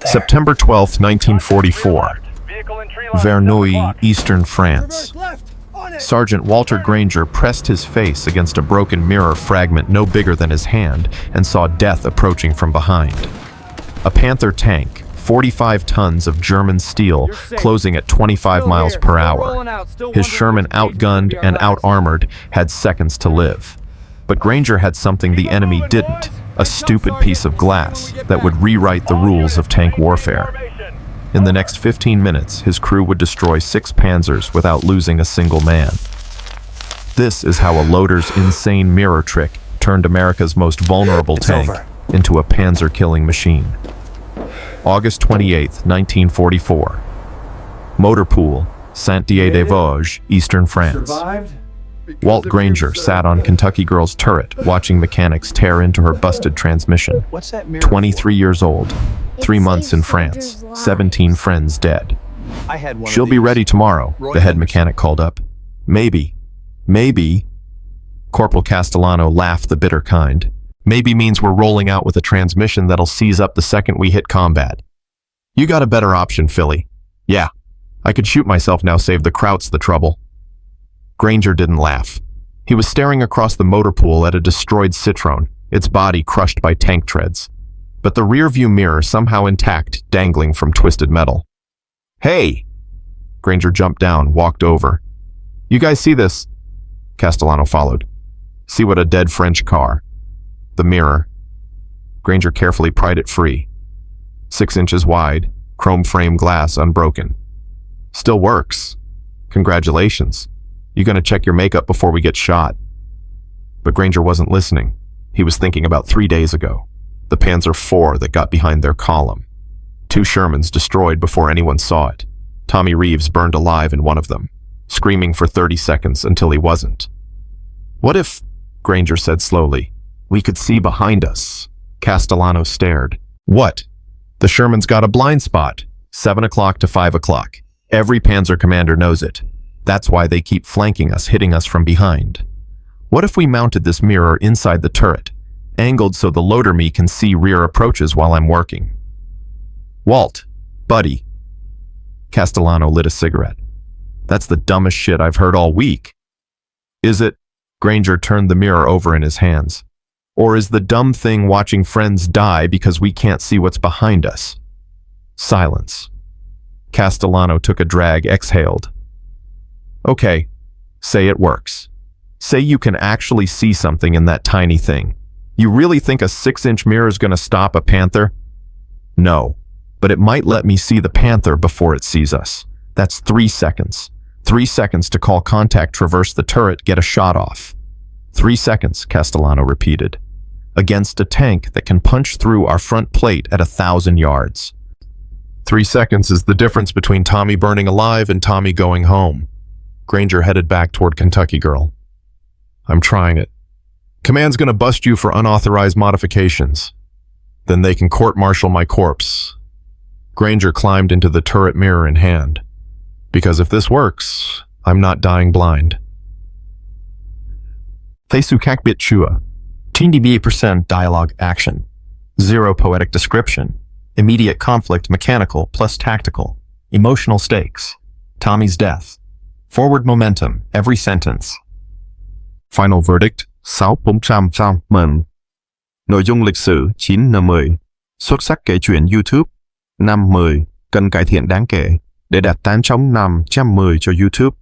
September 12, 1944. Verneuil, eastern France. Sergeant Walter Granger pressed his face against a broken mirror fragment no bigger than his hand and saw death approaching from behind. A Panther tank, 45 tons of German steel, closing at 25 miles per hour. His Sherman, outgunned and out-armored, had seconds to live. But Granger had something the enemy didn't, a stupid piece of glass that would rewrite the rules of tank warfare. In the next 15 minutes, his crew would destroy 6 Panzers without losing a single man. This is how a loader's insane mirror trick turned America's most vulnerable tank into a Panzer-killing machine. August 28, 1944. Motorpool, Saint-Dié-des-Vosges, eastern France. Walt Granger sat on Kentucky Girl's turret, watching mechanics tear into her busted transmission. 23 years old, 3 months in France, 17 friends dead. She'll be ready tomorrow, the head mechanic called up. Maybe. Corporal Castellano laughed the bitter kind. Maybe means we're rolling out with a transmission that'll seize up the second we hit combat. You got a better option, Philly. Yeah, I could shoot myself now, save the Kraut's the trouble. Granger didn't laugh. He was staring across the motor pool at a destroyed Citroën, its body crushed by tank treads, but the rear-view mirror somehow intact, dangling from twisted metal. Hey! Granger jumped down, walked over. You guys see this? Castellano followed. See what a dead French car. The mirror. Granger carefully pried it free. 6 inches wide, chrome frame glass unbroken. Still works. Congratulations. You gonna check your makeup before we get shot? But Granger wasn't listening. He was thinking about 3 days ago. The Panzer IV that got behind their column. 2 Shermans destroyed before anyone saw it. Tommy Reeves burned alive in one of them, screaming for 30 seconds until he wasn't. What if, Granger said slowly, we could see behind us? Castellano stared. What? The Sherman's got a blind spot. 7 o'clock to 5 o'clock. Every Panzer commander knows it. That's why they keep flanking us, hitting us from behind. What if we mounted this mirror inside the turret, angled so the loader me can see rear approaches while I'm working? Walt, buddy. Castellano lit a cigarette. That's the dumbest shit I've heard all week. Is it? Granger turned the mirror over in his hands. Or is the dumb thing watching friends die because we can't see what's behind us? Silence. Castellano took a drag, exhaled. Okay, say it works. Say you can actually see something in that tiny thing. You really think a 6-inch mirror is going to stop a Panther? No, but it might let me see the Panther before it sees us. That's 3 seconds. 3 seconds to call contact, traverse the turret, get a shot off. 3 seconds, Castellano repeated. Against a tank that can punch through our front plate at 1,000 yards. 3 seconds is the difference between Tommy burning alive and Tommy going home. Granger headed back toward Kentucky Girl. I'm trying it. Command's gonna bust you for unauthorized modifications. Then they can court-martial my corpse. Granger climbed into the turret mirror in hand. Because if this works, I'm not dying blind. Fesukak bit chua. 98% dialogue action. 0 poetic description. Immediate conflict mechanical plus tactical. Emotional stakes. Tommy's death. Forward momentum, every sentence. Final verdict, 6% mừng. Nội dung lịch sử 9/10. Xuất sắc kể chuyện YouTube 5/10. Cần cải thiện đáng kể để đạt 8/5/10 cho YouTube.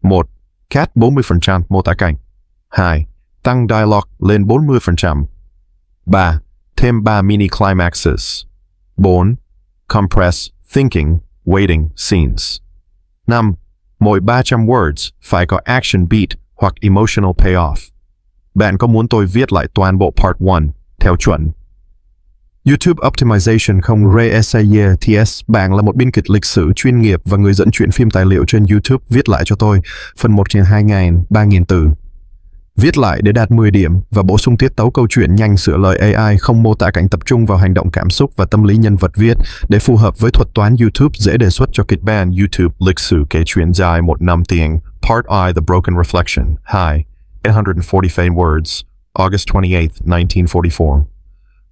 1. Cat 40% mô tả cảnh. 2. Tăng dialogue lên 40%. 3. Thêm 3 mini climaxes. 4. Compress thinking, waiting scenes. 5. Mỗi 300 words phải có action beat hoặc emotional payoff. Bạn có muốn tôi viết lại toàn bộ part 1 theo chuẩn? YouTube Optimization không RSAYTS. Bạn là một biên kịch lịch sử chuyên nghiệp và người dẫn chuyện phim tài liệu trên YouTube. Viết lại cho tôi. Phần 1/2000, 3000 từ. Viết lại để đạt 10 điểm và bổ sung tiết tấu câu chuyện nhanh, sửa lời AI, không mô tả cảnh, tập trung vào hành động, cảm xúc và tâm lý nhân vật viết để phù hợp với thuật toán YouTube. Dễ đề xuất cho kịch bản YouTube lịch sử kể chuyện dài 1 năm tiếng. Part I, The Broken Reflection. 2. 845 words. August 28, 1944.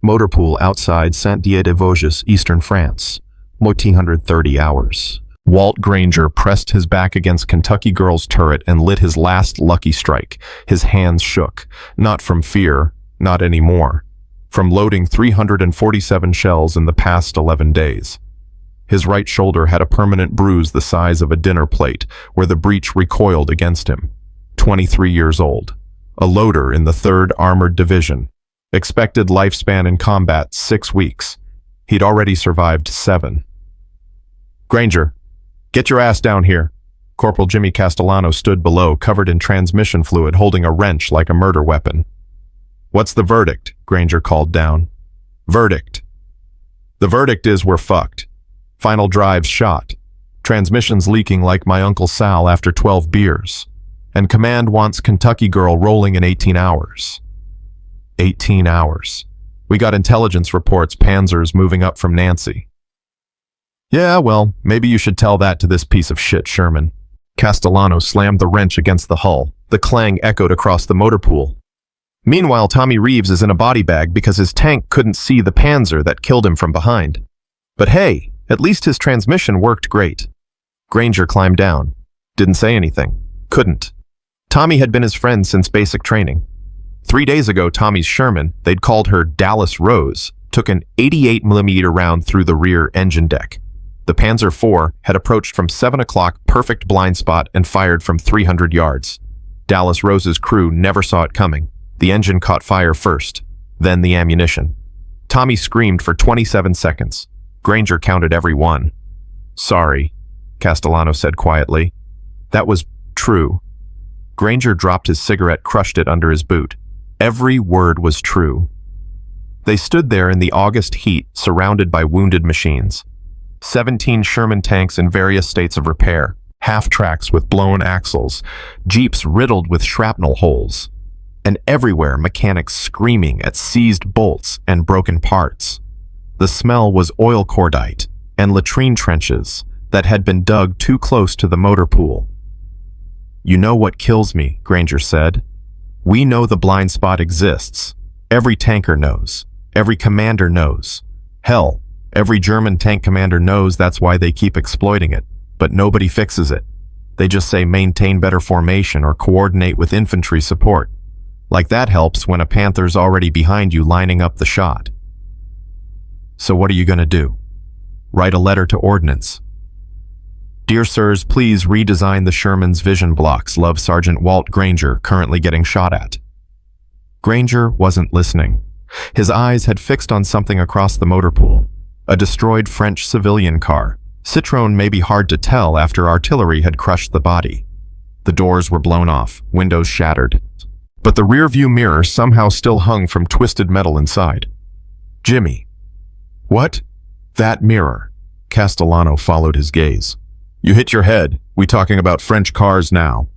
Motor pool outside Saint-Dié-des-Vosges, eastern France. 130 hours. Walt Granger pressed his back against Kentucky Girl's turret and lit his last lucky strike. His hands shook, not from fear, not anymore, from loading 347 shells in the past 11 days. His right shoulder had a permanent bruise the size of a dinner plate, where the breech recoiled against him. 23 years old. A loader in the 3rd Armored Division. Expected lifespan in combat, 6 weeks. He'd already survived 7. Granger, get your ass down here. Corporal Jimmy Castellano stood below, covered in transmission fluid, holding a wrench like a murder weapon. What's the verdict? Granger called down. Verdict. The verdict is we're fucked. Final drive's shot. Transmission's leaking like my Uncle Sal after 12 beers. And command wants Kentucky Girl rolling in 18 hours. 18 hours. We got intelligence reports Panzers moving up from Nancy. Yeah, well, maybe you should tell that to this piece of shit, Sherman. Castellano slammed the wrench against the hull. The clang echoed across the motor pool. Meanwhile, Tommy Reeves is in a body bag because his tank couldn't see the Panzer that killed him from behind. But hey, at least his transmission worked great. Granger climbed down. Didn't say anything. Couldn't. Tommy had been his friend since basic training. 3 days ago, Tommy's Sherman, they'd called her Dallas Rose, took an 88mm round through the rear engine deck. The Panzer IV had approached from 7 o'clock, perfect blind spot, and fired from 300 yards. Dallas Rose's crew never saw it coming. The engine caught fire first, then the ammunition. Tommy screamed for 27 seconds. Granger counted every one. Sorry, Castellano said quietly. That was true. Granger dropped his cigarette, crushed it under his boot. Every word was true. They stood there in the August heat, surrounded by wounded machines. 17 Sherman tanks in various states of repair, half-tracks with blown axles, jeeps riddled with shrapnel holes, and everywhere mechanics screaming at seized bolts and broken parts. The smell was oil cordite and latrine trenches that had been dug too close to the motor pool. You know what kills me, Granger said. We know the blind spot exists. Every tanker knows. Every commander knows. Hell, every German tank commander knows that's why they keep exploiting it, but nobody fixes it. They just say maintain better formation or coordinate with infantry support. Like that helps when a Panther's already behind you lining up the shot. So what are you going to do? Write a letter to Ordnance. Dear Sirs, please redesign the Sherman's vision blocks. Love, Sergeant Walt Granger, currently getting shot at. Granger wasn't listening. His eyes had fixed on something across the motor pool. A destroyed French civilian car. Citroën may be hard to tell after artillery had crushed the body. The doors were blown off, windows shattered. But the rear-view mirror somehow still hung from twisted metal inside. Jimmy. What? That mirror. Castellano followed his gaze. You hit your head. We talking about French cars now.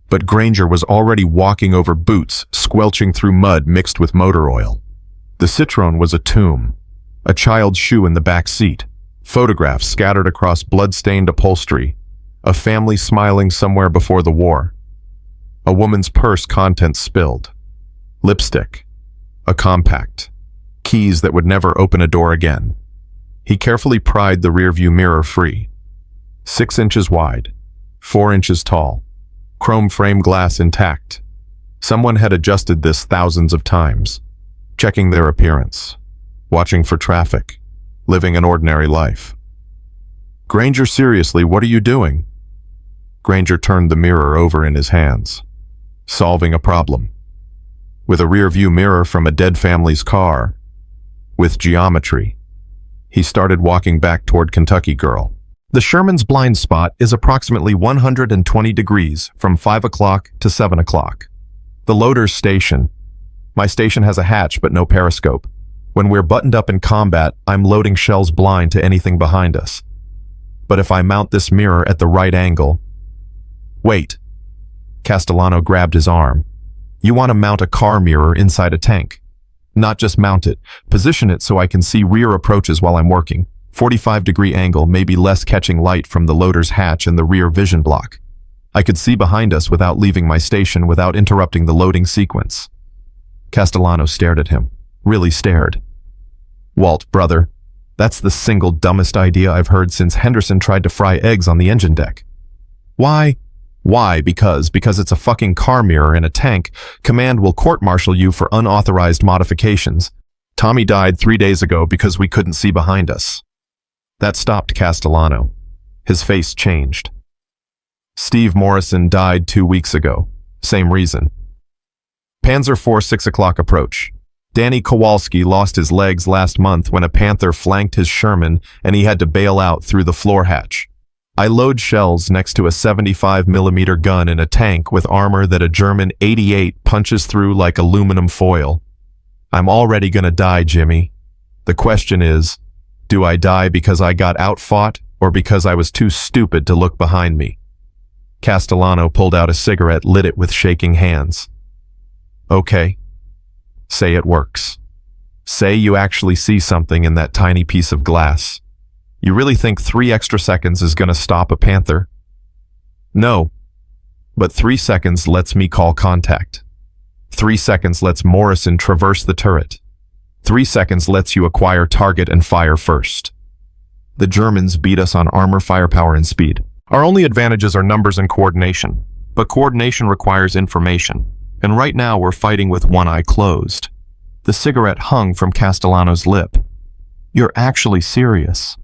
But Granger was already walking over boots, squelching through mud mixed with motor oil. The Citroën was a tomb. A child's shoe in the back seat. Photographs scattered across blood-stained upholstery. A family smiling somewhere before the war. A woman's purse, contents spilled. Lipstick. A compact. Keys that would never open a door again. He carefully pried the rearview mirror free. 6 inches wide. 4 inches tall. Chrome frame glass intact. Someone had adjusted this thousands of times. Checking their appearance. Watching for traffic. Living an ordinary life. Granger, seriously, what are you doing? Granger turned the mirror over in his hands. Solving a problem. With a rear-view mirror from a dead family's car. With geometry. He started walking back toward Kentucky Girl. The Sherman's blind spot is approximately 120 degrees from 5 o'clock to 7 o'clock. The loader's station. My station has a hatch but no periscope. When we're buttoned up in combat, I'm loading shells blind to anything behind us. But if I mount this mirror at the right angle... Wait. Castellano grabbed his arm. You want to mount a car mirror inside a tank. Not just mount it, position it so I can see rear approaches while I'm working. 45-degree angle, maybe less catching light from the loader's hatch and the rear vision block. I could see behind us without leaving my station, without interrupting the loading sequence. Castellano stared at him. Really stared. Walt, brother, that's the single dumbest idea I've heard since Henderson tried to fry eggs on the engine deck. Why? Why? Because it's a fucking car mirror in a tank. Command will court-martial you for unauthorized modifications. Tommy died 3 days ago because we couldn't see behind us. That stopped Castellano. His face changed. Steve Morrison died 2 weeks ago. Same reason. Panzer IV 6 o'clock approach. Danny Kowalski lost his legs last month when a Panther flanked his Sherman and he had to bail out through the floor hatch. I load shells next to a 75mm gun in a tank with armor that a German 88 punches through like aluminum foil. I'm already gonna die, Jimmy. The question is, do I die because I got outfought or because I was too stupid to look behind me? Castellano pulled out a cigarette, lit it with shaking hands. Okay. Say it works. Say you actually see something in that tiny piece of glass. You really think 3 extra seconds is going to stop a Panther? No. But 3 seconds lets me call contact. 3 seconds lets Morrison traverse the turret. 3 seconds lets you acquire target and fire first. The Germans beat us on armor, firepower, and speed. Our only advantages are numbers and coordination. But coordination requires information. And right now we're fighting with one eye closed. The cigarette hung from Castellano's lip. You're actually serious.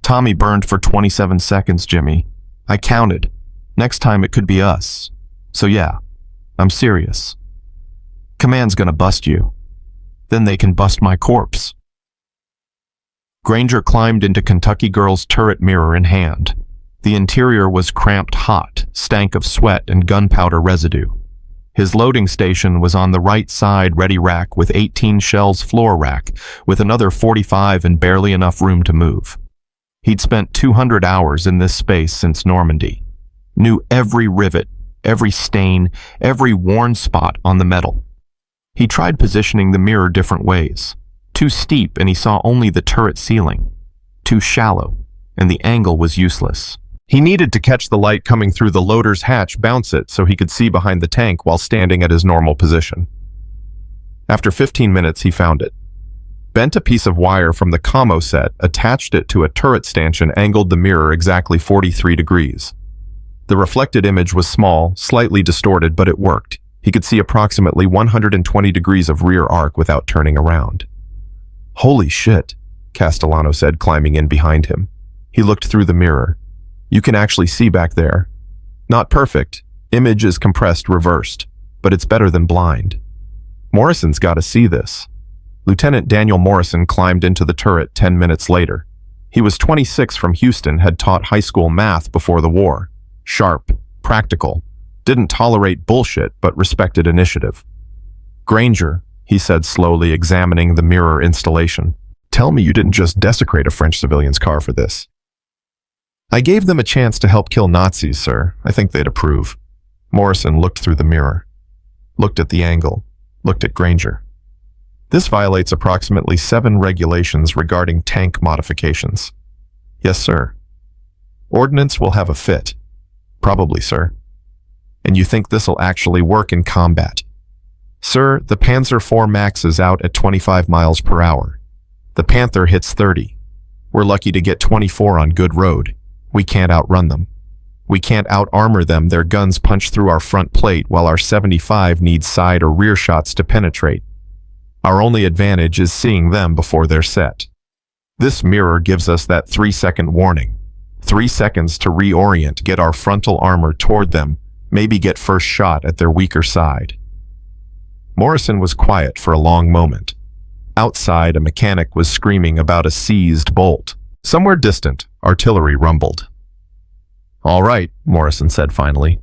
Tommy burned for 27 seconds, Jimmy. I counted. Next time it could be us. So yeah, I'm serious. Command's gonna bust you. Then they can bust my corpse. Granger climbed into Kentucky Girl's turret, mirror in hand. The interior was cramped hot, stank of sweat and gunpowder residue. His loading station was on the right side, ready rack with 18 shells, floor rack, with another 45 and barely enough room to move. He'd spent 200 hours in this space since Normandy. Knew every rivet, every stain, every worn spot on the metal. He tried positioning the mirror different ways. Too steep and he saw only the turret ceiling. Too shallow, and the angle was useless. He needed to catch the light coming through the loader's hatch, bounce it so he could see behind the tank while standing at his normal position. After 15 minutes, he found it. Bent a piece of wire from the commo set, attached it to a turret stanchion, angled the mirror exactly 43 degrees. The reflected image was small, slightly distorted, but it worked. He could see approximately 120 degrees of rear arc without turning around. Holy shit, Castellano said, climbing in behind him. He looked through the mirror. You can actually see back there. Not perfect. Image is compressed, reversed, but it's better than blind. Morrison's got to see this. Lieutenant Daniel Morrison climbed into the turret 10 minutes later. He was 26, from Houston, had taught high school math before the war. Sharp, practical, didn't tolerate bullshit but respected initiative. Granger, he said slowly, examining the mirror installation. Tell me you didn't just desecrate a French civilian's car for this. I gave them a chance to help kill Nazis, sir. I think they'd approve. Morrison looked through the mirror, looked at the angle, looked at Granger. This violates approximately 7 regulations regarding tank modifications. Yes, sir. Ordnance will have a fit. Probably, sir. And you think this'll actually work in combat? Sir, the Panzer IV Max is out at 25 miles per hour. The Panther hits 30. We're lucky to get 24 on good road. We can't outrun them. We can't out-armor them. Their guns punch through our front plate while our 75 needs side or rear shots to penetrate. Our only advantage is seeing them before they're set. This mirror gives us that 3-second warning. 3 seconds to reorient, get our frontal armor toward them, maybe get first shot at their weaker side. Morrison was quiet for a long moment. Outside, a mechanic was screaming about a seized bolt. Somewhere distant, artillery rumbled. All right, Morrison said finally.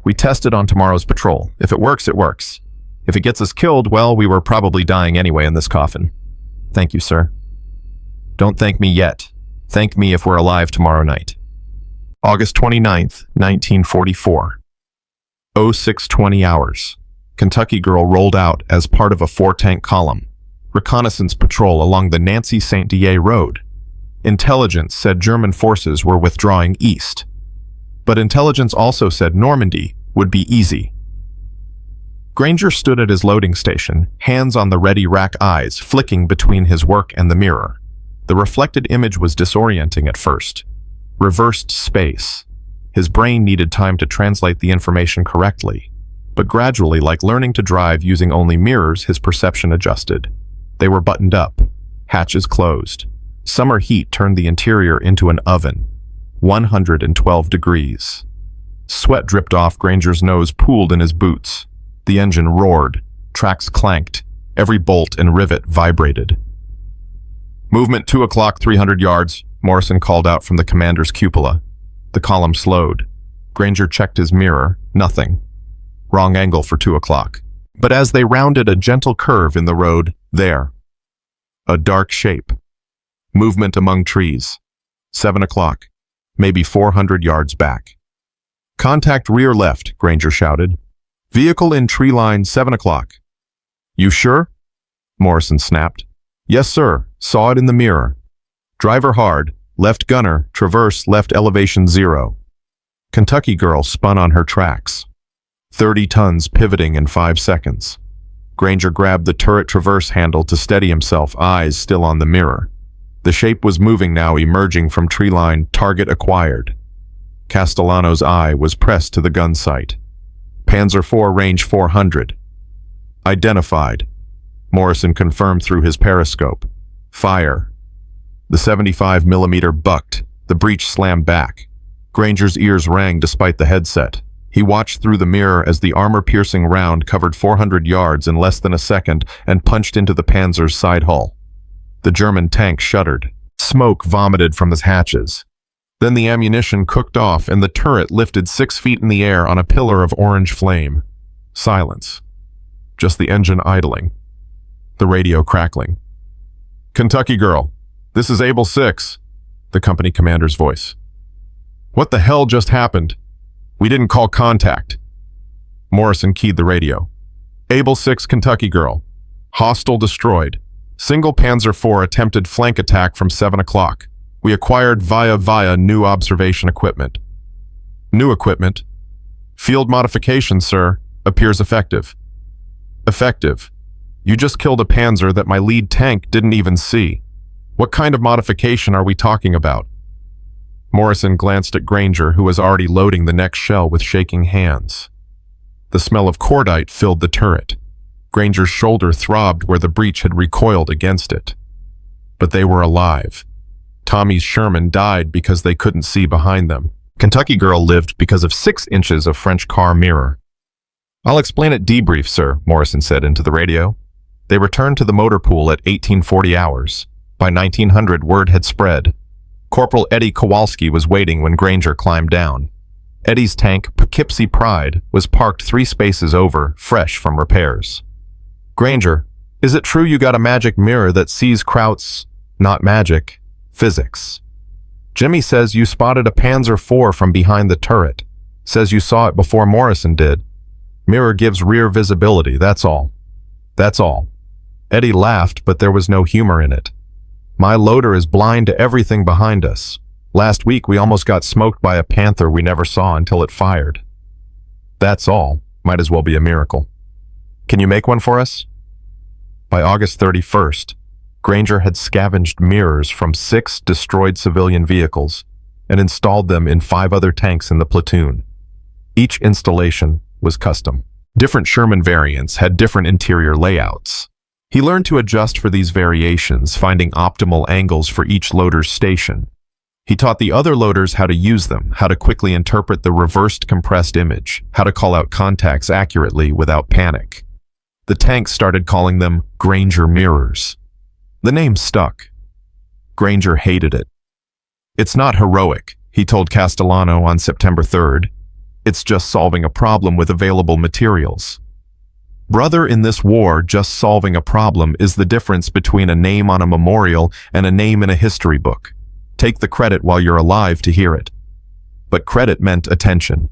We tested on tomorrow's patrol. If it works, it works. If it gets us killed, well, we were probably dying anyway in this coffin. Thank you, sir. Don't thank me yet. Thank me if we're alive tomorrow night. August 29th, 1944. 06:20 hours. Kentucky Girl rolled out as part of a 4-tank column. Reconnaissance patrol along the Nancy St. Dié Road. Intelligence said German forces were withdrawing east. But intelligence also said Normandy would be easy. Granger stood at his loading station, hands on the ready rack, eyes flicking between his work and the mirror. The reflected image was disorienting at first. Reversed space. His brain needed time to translate the information correctly. But gradually, like learning to drive using only mirrors, his perception adjusted. They were buttoned up, hatches closed. Summer heat turned the interior into an oven. 112 degrees. Sweat dripped off. Granger's nose pooled in his boots. The engine roared. Tracks clanked. Every bolt and rivet vibrated. "Movement 2 o'clock, 300 yards, Morrison called out from the commander's cupola. The column slowed. Granger checked his mirror. Nothing. Wrong angle for 2 o'clock. But as they rounded a gentle curve in the road, there. A dark shape. Movement among trees. 7 o'clock. Maybe 400 yards back. "Contact rear left," Granger shouted. "Vehicle in tree line, 7 o'clock. "You sure?" Morrison snapped. "Yes, sir. Saw it in the mirror. Driver hard. Left gunner. Traverse left elevation 0. Kentucky girl spun on her tracks. 30 tons pivoting in 5 seconds. Granger grabbed the turret traverse handle to steady himself, eyes still on the mirror. The shape was moving now, emerging from tree line. Target acquired. Castellano's eye was pressed to the gun sight. Panzer IV, range 400. Identified. Morrison confirmed through his periscope. Fire. The 75mm bucked. The breech slammed back. Granger's ears rang despite the headset. He watched through the mirror as the armor-piercing round covered 400 yards in less than a second and punched into the Panzer's side hull. The German tank shuddered. Smoke vomited from his hatches. Then the ammunition cooked off and the turret lifted 6 feet in the air on a pillar of orange flame. Silence. Just the engine idling. The radio crackling. "Kentucky girl, this is Able 6, the company commander's voice. "What the hell just happened? We didn't call contact." Morrison keyed the radio. "Able 6, Kentucky girl. Hostile destroyed. Single Panzer IV attempted flank attack from 7 o'clock. We acquired via new observation equipment." "New equipment? Field modification, sir. Appears effective." "Effective? You just killed a Panzer that my lead tank didn't even see. What kind of modification are we talking about?" Morrison glanced at Granger, who was already loading the next shell with shaking hands. The smell of cordite filled the turret. Granger's shoulder throbbed where the breech had recoiled against it. But they were alive. Tommy's Sherman died because they couldn't see behind them. Kentucky girl lived because of 6 inches of French car mirror. "I'll explain at debrief, sir," Morrison said into the radio. They returned to the motor pool at 1840 hours. By 1900, word had spread. Corporal Eddie Kowalski was waiting when Granger climbed down. Eddie's tank, Poughkeepsie Pride, was parked 3 spaces over, fresh from repairs. "Granger, is it true you got a magic mirror that sees Kraut's, not magic, physics? Jimmy says you spotted a Panzer IV from behind the turret. Says you saw it before Morrison did. Mirror gives rear visibility, that's all." "That's all." Eddie laughed, but there was no humor in it. "My loader is blind to everything behind us. Last week we almost got smoked by a Panther we never saw until it fired." "That's all." Might as well be a miracle. "Can you make one for us?" By August 31st, Granger had scavenged mirrors from 6 destroyed civilian vehicles and installed them in 5 other tanks in the platoon. Each installation was custom. Different Sherman variants had different interior layouts. He learned to adjust for these variations, finding optimal angles for each loader's station. He taught the other loaders how to use them, how to quickly interpret the reversed compressed image, how to call out contacts accurately without panic. The tanks started calling them Granger mirrors. The name stuck. Granger hated it. "It's not heroic," he told Castellano on September 3rd. "It's just solving a problem with available materials." Brother, in this war, just solving a problem is the difference between a name on a memorial and a name in a history book. Take the credit while you're alive to hear it. But credit meant attention,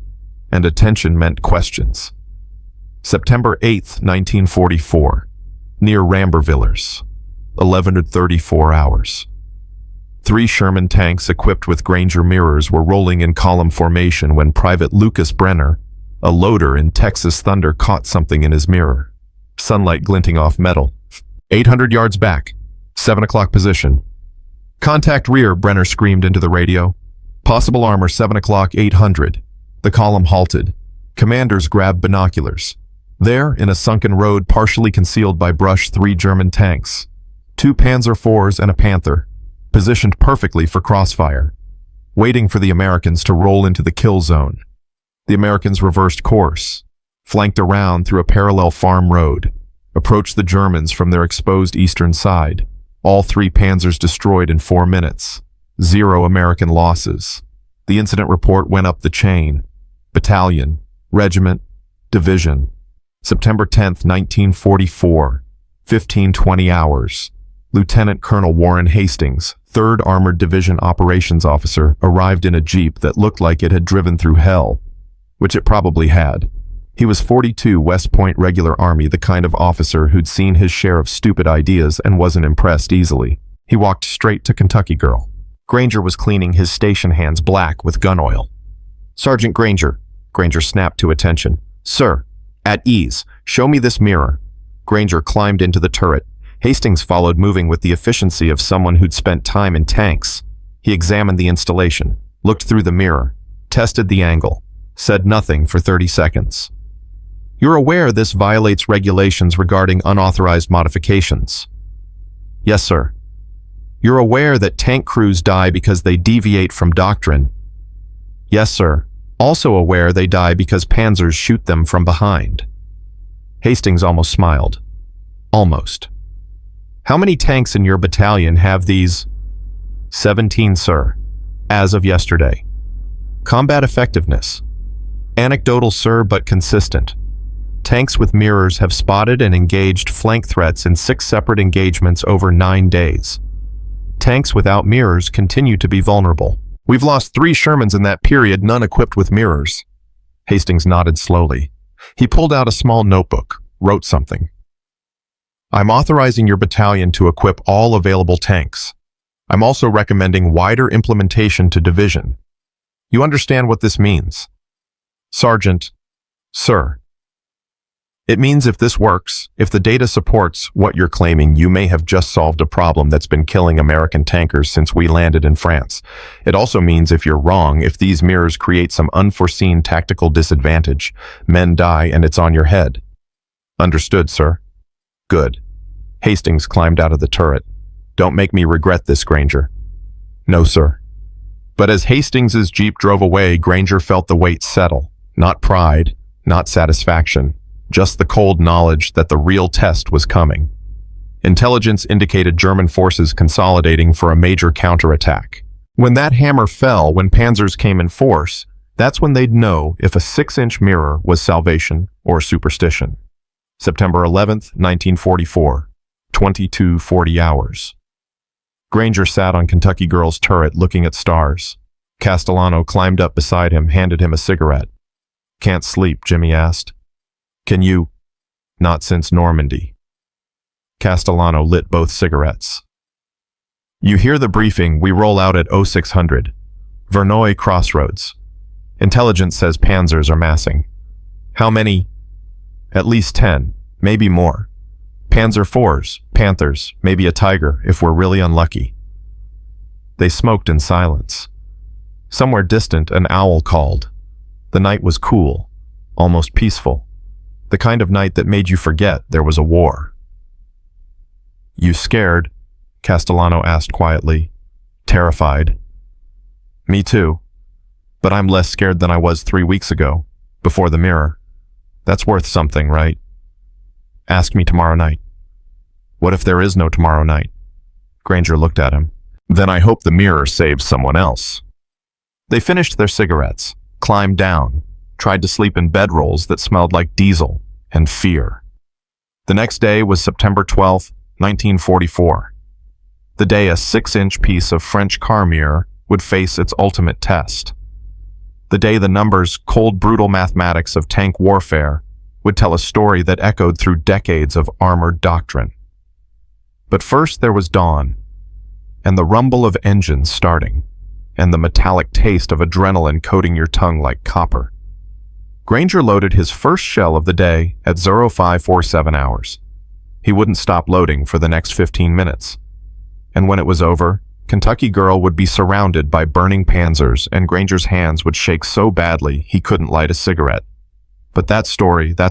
and attention meant questions. September 8th, 1944, near Rambervillers, 11:34 hours. 3 Sherman tanks equipped with Granger mirrors were rolling in column formation when Private Lucas Brenner, A loader in Texas Thunder caught something in his mirror. Sunlight glinting off metal. 800 yards back. 7 o'clock position. Contact rear, Brenner screamed into the radio. Possible armor 7 o'clock 800. The column halted. Commanders grabbed binoculars. There, in a sunken road partially concealed by brush, 3 German tanks. 2 Panzer IVs and a Panther, positioned perfectly for crossfire, waiting for the Americans to roll into the kill zone. The Americans reversed course, flanked around through a parallel farm road, approached the Germans from their exposed eastern side. All 3 Panzers destroyed in 4 minutes. 0 American losses. The incident report went up the chain. Battalion, regiment, division. September 10th, 1944, 15:20 hours. Lieutenant Colonel Warren Hastings, 3rd Armored Division Operations Officer, arrived in a jeep that looked like it had driven through hell, which it probably had. He was 42 West Point Regular Army, the kind of officer who'd seen his share of stupid ideas and wasn't impressed easily. He walked straight to Kentucky Girl. Granger was cleaning his station hands black with gun oil. "Sergeant Granger," Granger snapped to attention. "Sir, at ease, show me this mirror." Granger climbed into the turret. Hastings followed, moving with the efficiency of someone who'd spent time in tanks. He examined the installation, looked through the mirror, tested the angle, said nothing for 30 seconds. "You're aware this violates regulations regarding unauthorized modifications?" "Yes, sir." "You're aware that tank crews die because they deviate from doctrine?" "Yes, sir." "Also aware they die because Panzers shoot them from behind?" Hastings almost smiled. Almost. "How many tanks in your battalion have these?" 17, sir. As of yesterday. "Combat effectiveness?" "Anecdotal, sir, but consistent. Tanks with mirrors have spotted and engaged flank threats in 6 separate engagements over 9 days. Tanks without mirrors continue to be vulnerable. We've lost 3 Shermans in that period, none equipped with mirrors." Hastings nodded slowly. He pulled out a small notebook, wrote something. "I'm authorizing your battalion to equip all available tanks. I'm also recommending wider implementation to division. You understand what this means?" "Sergeant." "Sir." "It means if this works, if the data supports what you're claiming, you may have just solved a problem that's been killing American tankers since we landed in France. It also means if you're wrong, if these mirrors create some unforeseen tactical disadvantage, men die and it's on your head." "Understood, sir." "Good." Hastings climbed out of the turret. "Don't make me regret this, Granger." "No, sir." But as Hastings's jeep drove away, Granger felt the weight settle. Not pride, not satisfaction, just the cold knowledge that the real test was coming. Intelligence indicated German forces consolidating for a major counterattack. When that hammer fell, when Panzers came in force, that's when they'd know if a 6-inch mirror was salvation or superstition. September 11th, 1944, 22:40 hours. Granger sat on Kentucky Girl's turret looking at stars. Castellano climbed up beside him, handed him a cigarette. "Can't sleep?" Jimmy asked. "Can you?" "Not since Normandy." Castellano lit both cigarettes. "You hear the briefing. We roll out at 0600. Verneuil Crossroads. Intelligence says Panzers are massing." "How many?" "At least 10, maybe more. Panzer IVs, Panthers, maybe a Tiger if we're really unlucky." They smoked in silence. Somewhere distant, an owl called. The night was cool, almost peaceful. The kind of night that made you forget there was a war. "You scared?" Castellano asked quietly. "Terrified." "Me too. But I'm less scared than I was 3 weeks ago, before the mirror. That's worth something, right?" "Ask me tomorrow night." "What if there is no tomorrow night?" Granger looked at him. "Then I hope the mirror saves someone else." They finished their cigarettes, climbed down, tried to sleep in bedrolls that smelled like diesel and fear. The next day was September 12th, 1944. The day a 6-inch piece of French car mirror would face its ultimate test. The day the numbers, cold, brutal mathematics of tank warfare would tell a story that echoed through decades of armored doctrine. But first there was dawn, and the rumble of engines starting, and the metallic taste of adrenaline coating your tongue like copper. Granger loaded his first shell of the day at 0547 hours. He wouldn't stop loading for the next 15 minutes. And when it was over, Kentucky Girl would be surrounded by burning Panzers, and Granger's hands would shake so badly he couldn't light a cigarette. But that's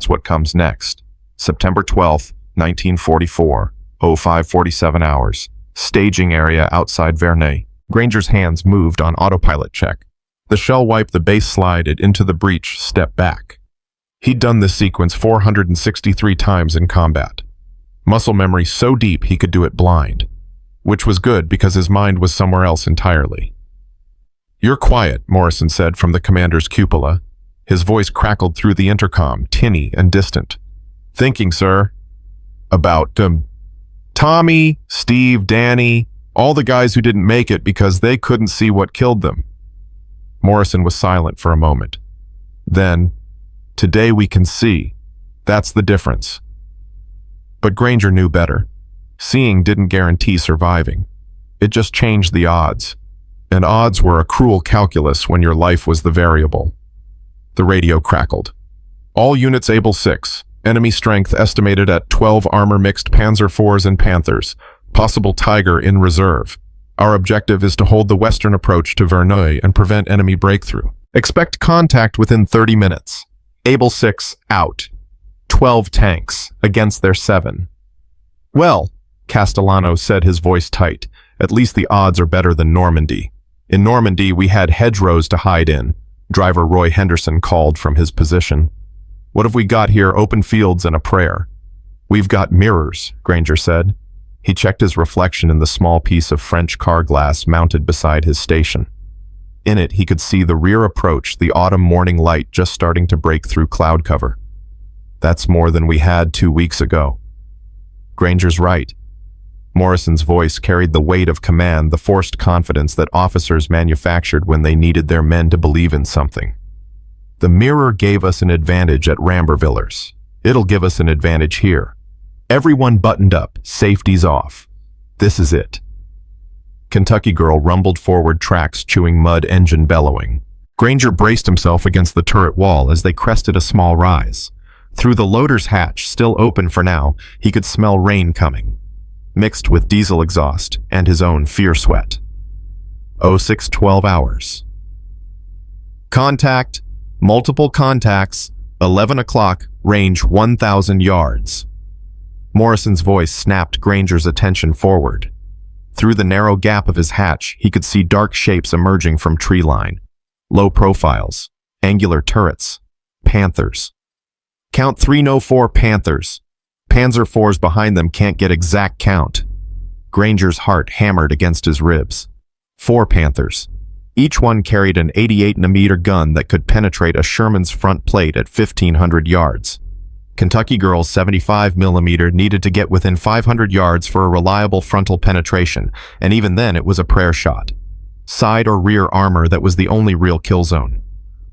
what comes next. September 12th, 1944, 0547 hours. Staging area outside Vernay. Granger's hands moved on autopilot check. The shell wiped the base, slided into the breech, stepped back. He'd done this sequence 463 times in combat. Muscle memory so deep he could do it blind, which was good because his mind was somewhere else entirely. "You're quiet," Morrison said from the commander's cupola. His voice crackled through the intercom, tinny and distant. "Thinking, sir. About, Tommy, Steve, Danny, all the guys who didn't make it because they couldn't see what killed them." Morrison was silent for a moment. Then, "Today we can see. That's the difference." But Granger knew better. Seeing didn't guarantee surviving. It just changed the odds. And odds were a cruel calculus when your life was the variable. The radio crackled. "All units able 6. Enemy strength estimated at 12 armor mixed Panzer IVs and Panthers. Possible Tiger in reserve. Our objective is to hold the western approach to Verneuil and prevent enemy breakthrough. Expect contact within 30 minutes. Able 6 out. 12 tanks against their 7. "Well," Castellano said, his voice tight, "at least the odds are better than Normandy. In Normandy, we had hedgerows to hide in," Driver Roy Henderson called from his position. "What have we got here? Open fields and a prayer." "We've got mirrors," Granger said. He checked his reflection in the small piece of French car glass mounted beside his station. In it, he could see the rear approach, the autumn morning light just starting to break through cloud cover. "That's more than we had 2 weeks ago." Granger's right. Morrison's voice carried the weight of command, the forced confidence that officers manufactured when they needed their men to believe in something. "The mirror gave us an advantage at Rambervillers. It'll give us an advantage here. Everyone buttoned up, safety's off. This is it." Kentucky Girl rumbled forward tracks, chewing mud, engine bellowing. Granger braced himself against the turret wall as they crested a small rise. Through the loader's hatch, still open for now, he could smell rain coming, mixed with diesel exhaust and his own fear sweat. 0612 hours. Contact, multiple contacts, 11 o'clock, range 1,000 yards. Morrison's voice snapped Granger's attention forward. Through the narrow gap of his hatch, he could see dark shapes emerging from tree line. Low profiles, angular turrets, Panthers. "Count 304 Panthers. Panzer IVs behind them can't get exact count." Granger's heart hammered against his ribs. 4 Panthers. Each one carried an 88mm gun that could penetrate a Sherman's front plate at 1,500 yards. Kentucky Girl's 75mm needed to get within 500 yards for a reliable frontal penetration, and even then it was a prayer shot. Side or rear armor that was the only real kill zone.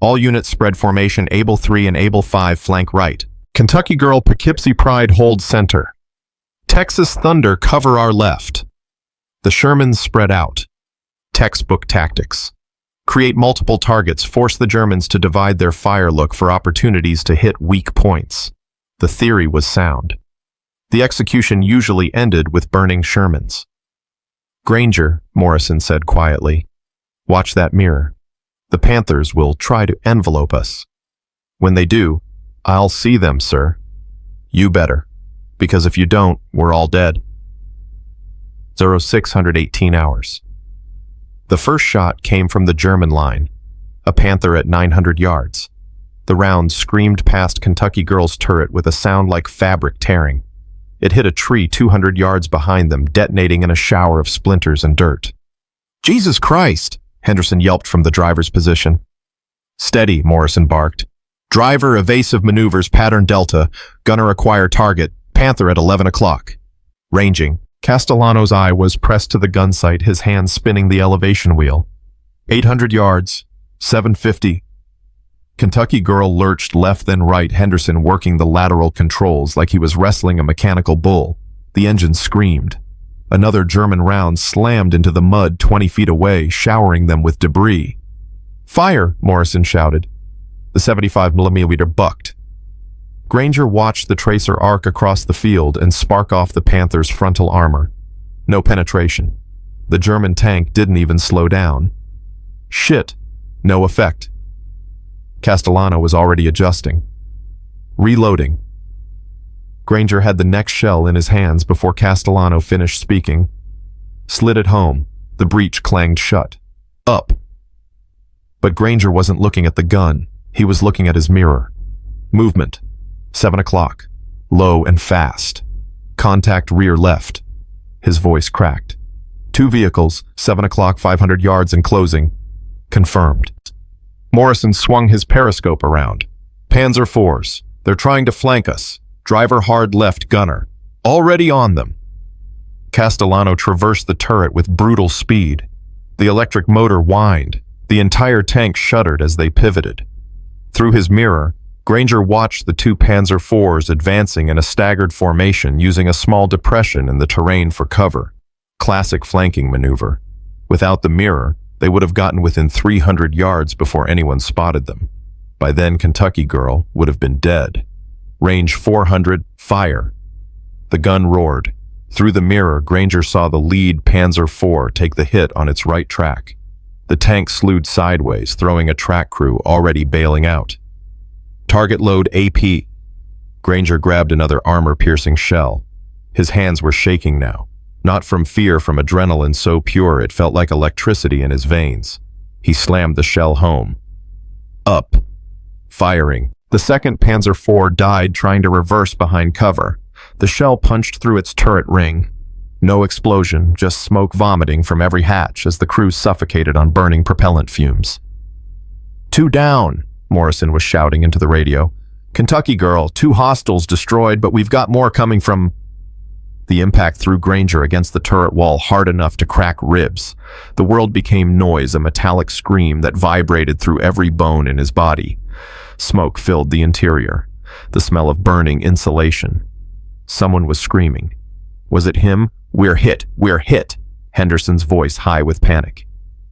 All units spread formation, Able 3 and Able 5 flank right. Kentucky Girl Poughkeepsie Pride hold center. Texas Thunder cover our left. The Shermans spread out. Textbook tactics. Create multiple targets, force the Germans to divide their fire, look for opportunities to hit weak points. The theory was sound. The execution usually ended with burning Shermans. "Granger," Morrison said quietly, "watch that mirror. The Panthers will try to envelope us. When they do, I'll see them, sir. You better, because if you don't, we're all dead." 0618 hours. The first shot came from the German line, a Panther at 900 yards. The round screamed past Kentucky Girl's turret with a sound like fabric tearing. It hit a tree 200 yards behind them, detonating in a shower of splinters and dirt. "Jesus Christ!" Henderson yelped from the driver's position. "Steady," Morrison barked. "Driver, evasive maneuvers, pattern Delta. Gunner acquire target. Panther at 11 o'clock. Ranging." Castellano's eye was pressed to the gun sight, his hand spinning the elevation wheel. 800 yards. 750. Kentucky Girl lurched left then right, Henderson working the lateral controls like he was wrestling a mechanical bull. The engine screamed. Another German round slammed into the mud 20 feet away, showering them with debris. "Fire!" Morrison shouted. The 75mm bucked. Granger watched the tracer arc across the field and spark off the Panther's frontal armor. No penetration. The German tank didn't even slow down. Shit. No effect. Castellano was already adjusting. Reloading. Granger had the next shell in his hands before Castellano finished speaking. Slid it home. The breech clanged shut. Up. But Granger wasn't looking at the gun. He was looking at his mirror. Movement. 7 o'clock. Low and fast. Contact rear left. His voice cracked. 2 vehicles, 7 o'clock, 500 yards and closing. Confirmed. Morrison swung his periscope around. Panzer IVs. They're trying to flank us. Driver hard left gunner. Already on them. Castellano traversed the turret with brutal speed. The electric motor whined. The entire tank shuddered as they pivoted. Through his mirror, Granger watched the 2 Panzer IVs advancing in a staggered formation using a small depression in the terrain for cover. Classic flanking maneuver. Without the mirror, they would have gotten within 300 yards before anyone spotted them. By then, Kentucky Girl would have been dead. Range 400, fire. The gun roared. Through the mirror, Granger saw the lead Panzer IV take the hit on its right track. The tank slewed sideways, throwing a track crew already bailing out. Target load AP. Granger grabbed another armor-piercing shell. His hands were shaking now. Not from fear, from adrenaline so pure it felt like electricity in his veins. He slammed the shell home. Up. Firing. The second Panzer IV died trying to reverse behind cover. The shell punched through its turret ring. No explosion, just smoke vomiting from every hatch as the crew suffocated on burning propellant fumes. 2 down, Morrison was shouting into the radio. Kentucky Girl, 2 hostiles destroyed, but we've got more coming from... The impact threw Granger against the turret wall hard enough to crack ribs. The world became noise, a metallic scream that vibrated through every bone in his body. Smoke filled the interior, the smell of burning insulation. Someone was screaming. Was it him? We're hit! We're hit! Henderson's voice high with panic.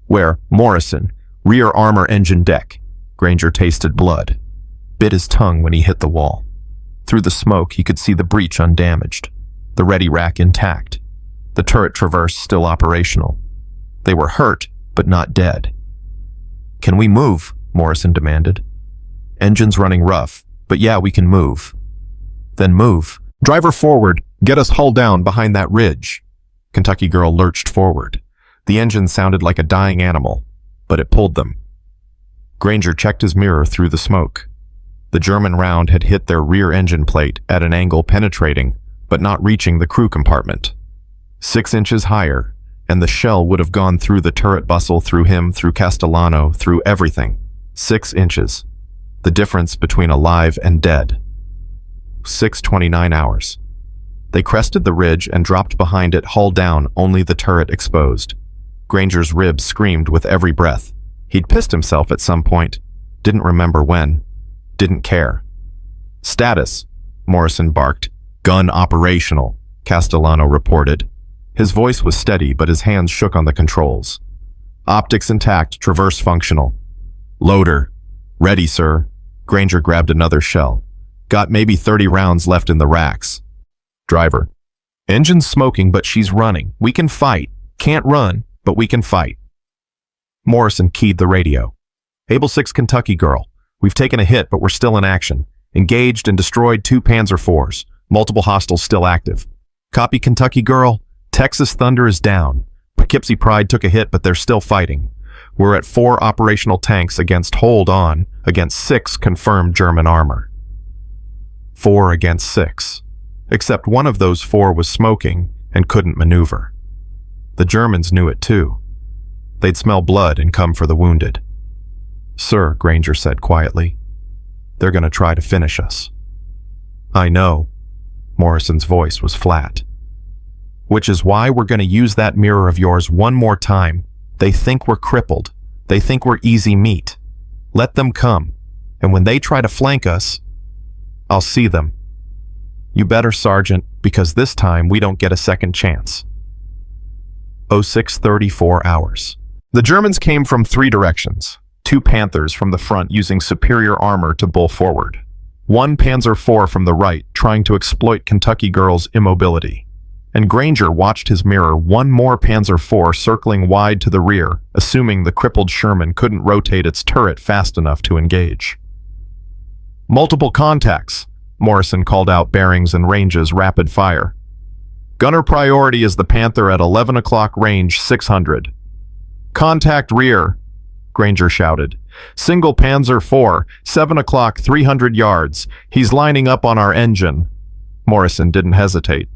Where? Morrison. Rear armor engine deck. Granger tasted blood. Bit his tongue when he hit the wall. Through the smoke, he could see the breech undamaged. The ready rack intact. The turret traverse still operational. They were hurt, but not dead. Can we move? Morrison demanded. Engines running rough, but yeah, we can move. Then move. Driver forward, get us hull down behind that ridge. Kentucky Girl lurched forward. The engine sounded like a dying animal, but it pulled them. Granger checked his mirror through the smoke. The German round had hit their rear engine plate at an angle penetrating, but not reaching the crew compartment. 6 inches higher, and the shell would have gone through the turret bustle, through him, through Castellano, through everything. 6 inches. The difference between alive and dead. 6:29 hours. They crested the ridge and dropped behind it, hull down, only the turret exposed. Granger's ribs screamed with every breath. He'd pissed himself at some point. Didn't remember when. Didn't care. Status, Morrison barked. Gun operational, Castellano reported. His voice was steady, but his hands shook on the controls. Optics intact, traverse functional. Loader. Ready, sir. Granger grabbed another shell. Got maybe 30 rounds left in the racks. Driver. Engine's smoking, but she's running. We can fight. Can't run, but we can fight. Morrison keyed the radio. Able 6 Kentucky Girl. We've taken a hit, but we're still in action. Engaged and destroyed 2 Panzer IVs. Multiple hostiles still active. Copy Kentucky Girl. Texas Thunder is down. Poughkeepsie Pride took a hit, but they're still fighting. We're at 4 operational tanks against 6 confirmed German armor. 4 against 6. Except one of those 4 was smoking and couldn't maneuver. The Germans knew it too. They'd smell blood and come for the wounded. Sir, Granger said quietly, they're going to try to finish us. I know. Morrison's voice was flat. Which is why we're going to use that mirror of yours one more time. They think we're crippled. They think we're easy meat. Let them come. And when they try to flank us, I'll see them. You better, Sergeant, because this time we don't get a second chance. 06:34 hours. The Germans came from 3 directions. 2 Panthers from the front using superior armor to bull forward. 1 Panzer IV from the right trying to exploit Kentucky Girl's immobility. And Granger watched his mirror 1 more Panzer IV circling wide to the rear, assuming the crippled Sherman couldn't rotate its turret fast enough to engage. Multiple contacts, Morrison called out bearings and ranges rapid fire. Gunner priority is the Panther at 11 o'clock range 600. Contact rear, Granger shouted. Single Panzer IV, 7 o'clock 300 yards. He's lining up on our engine. Morrison didn't hesitate.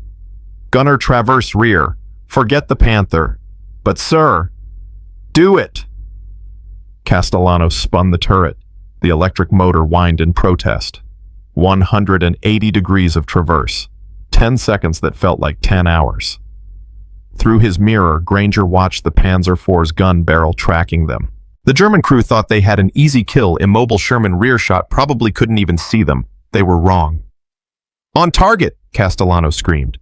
Gunner traverse rear. Forget the Panther. But sir, do it. Castellano spun the turret. The electric motor whined in protest. 180 degrees of traverse. 10 seconds that felt like 10 hours. Through his mirror, Granger watched the Panzer IV's gun barrel tracking them. The German crew thought they had an easy kill. Immobile Sherman rear shot probably couldn't even see them. They were wrong. On target, Castellano screamed.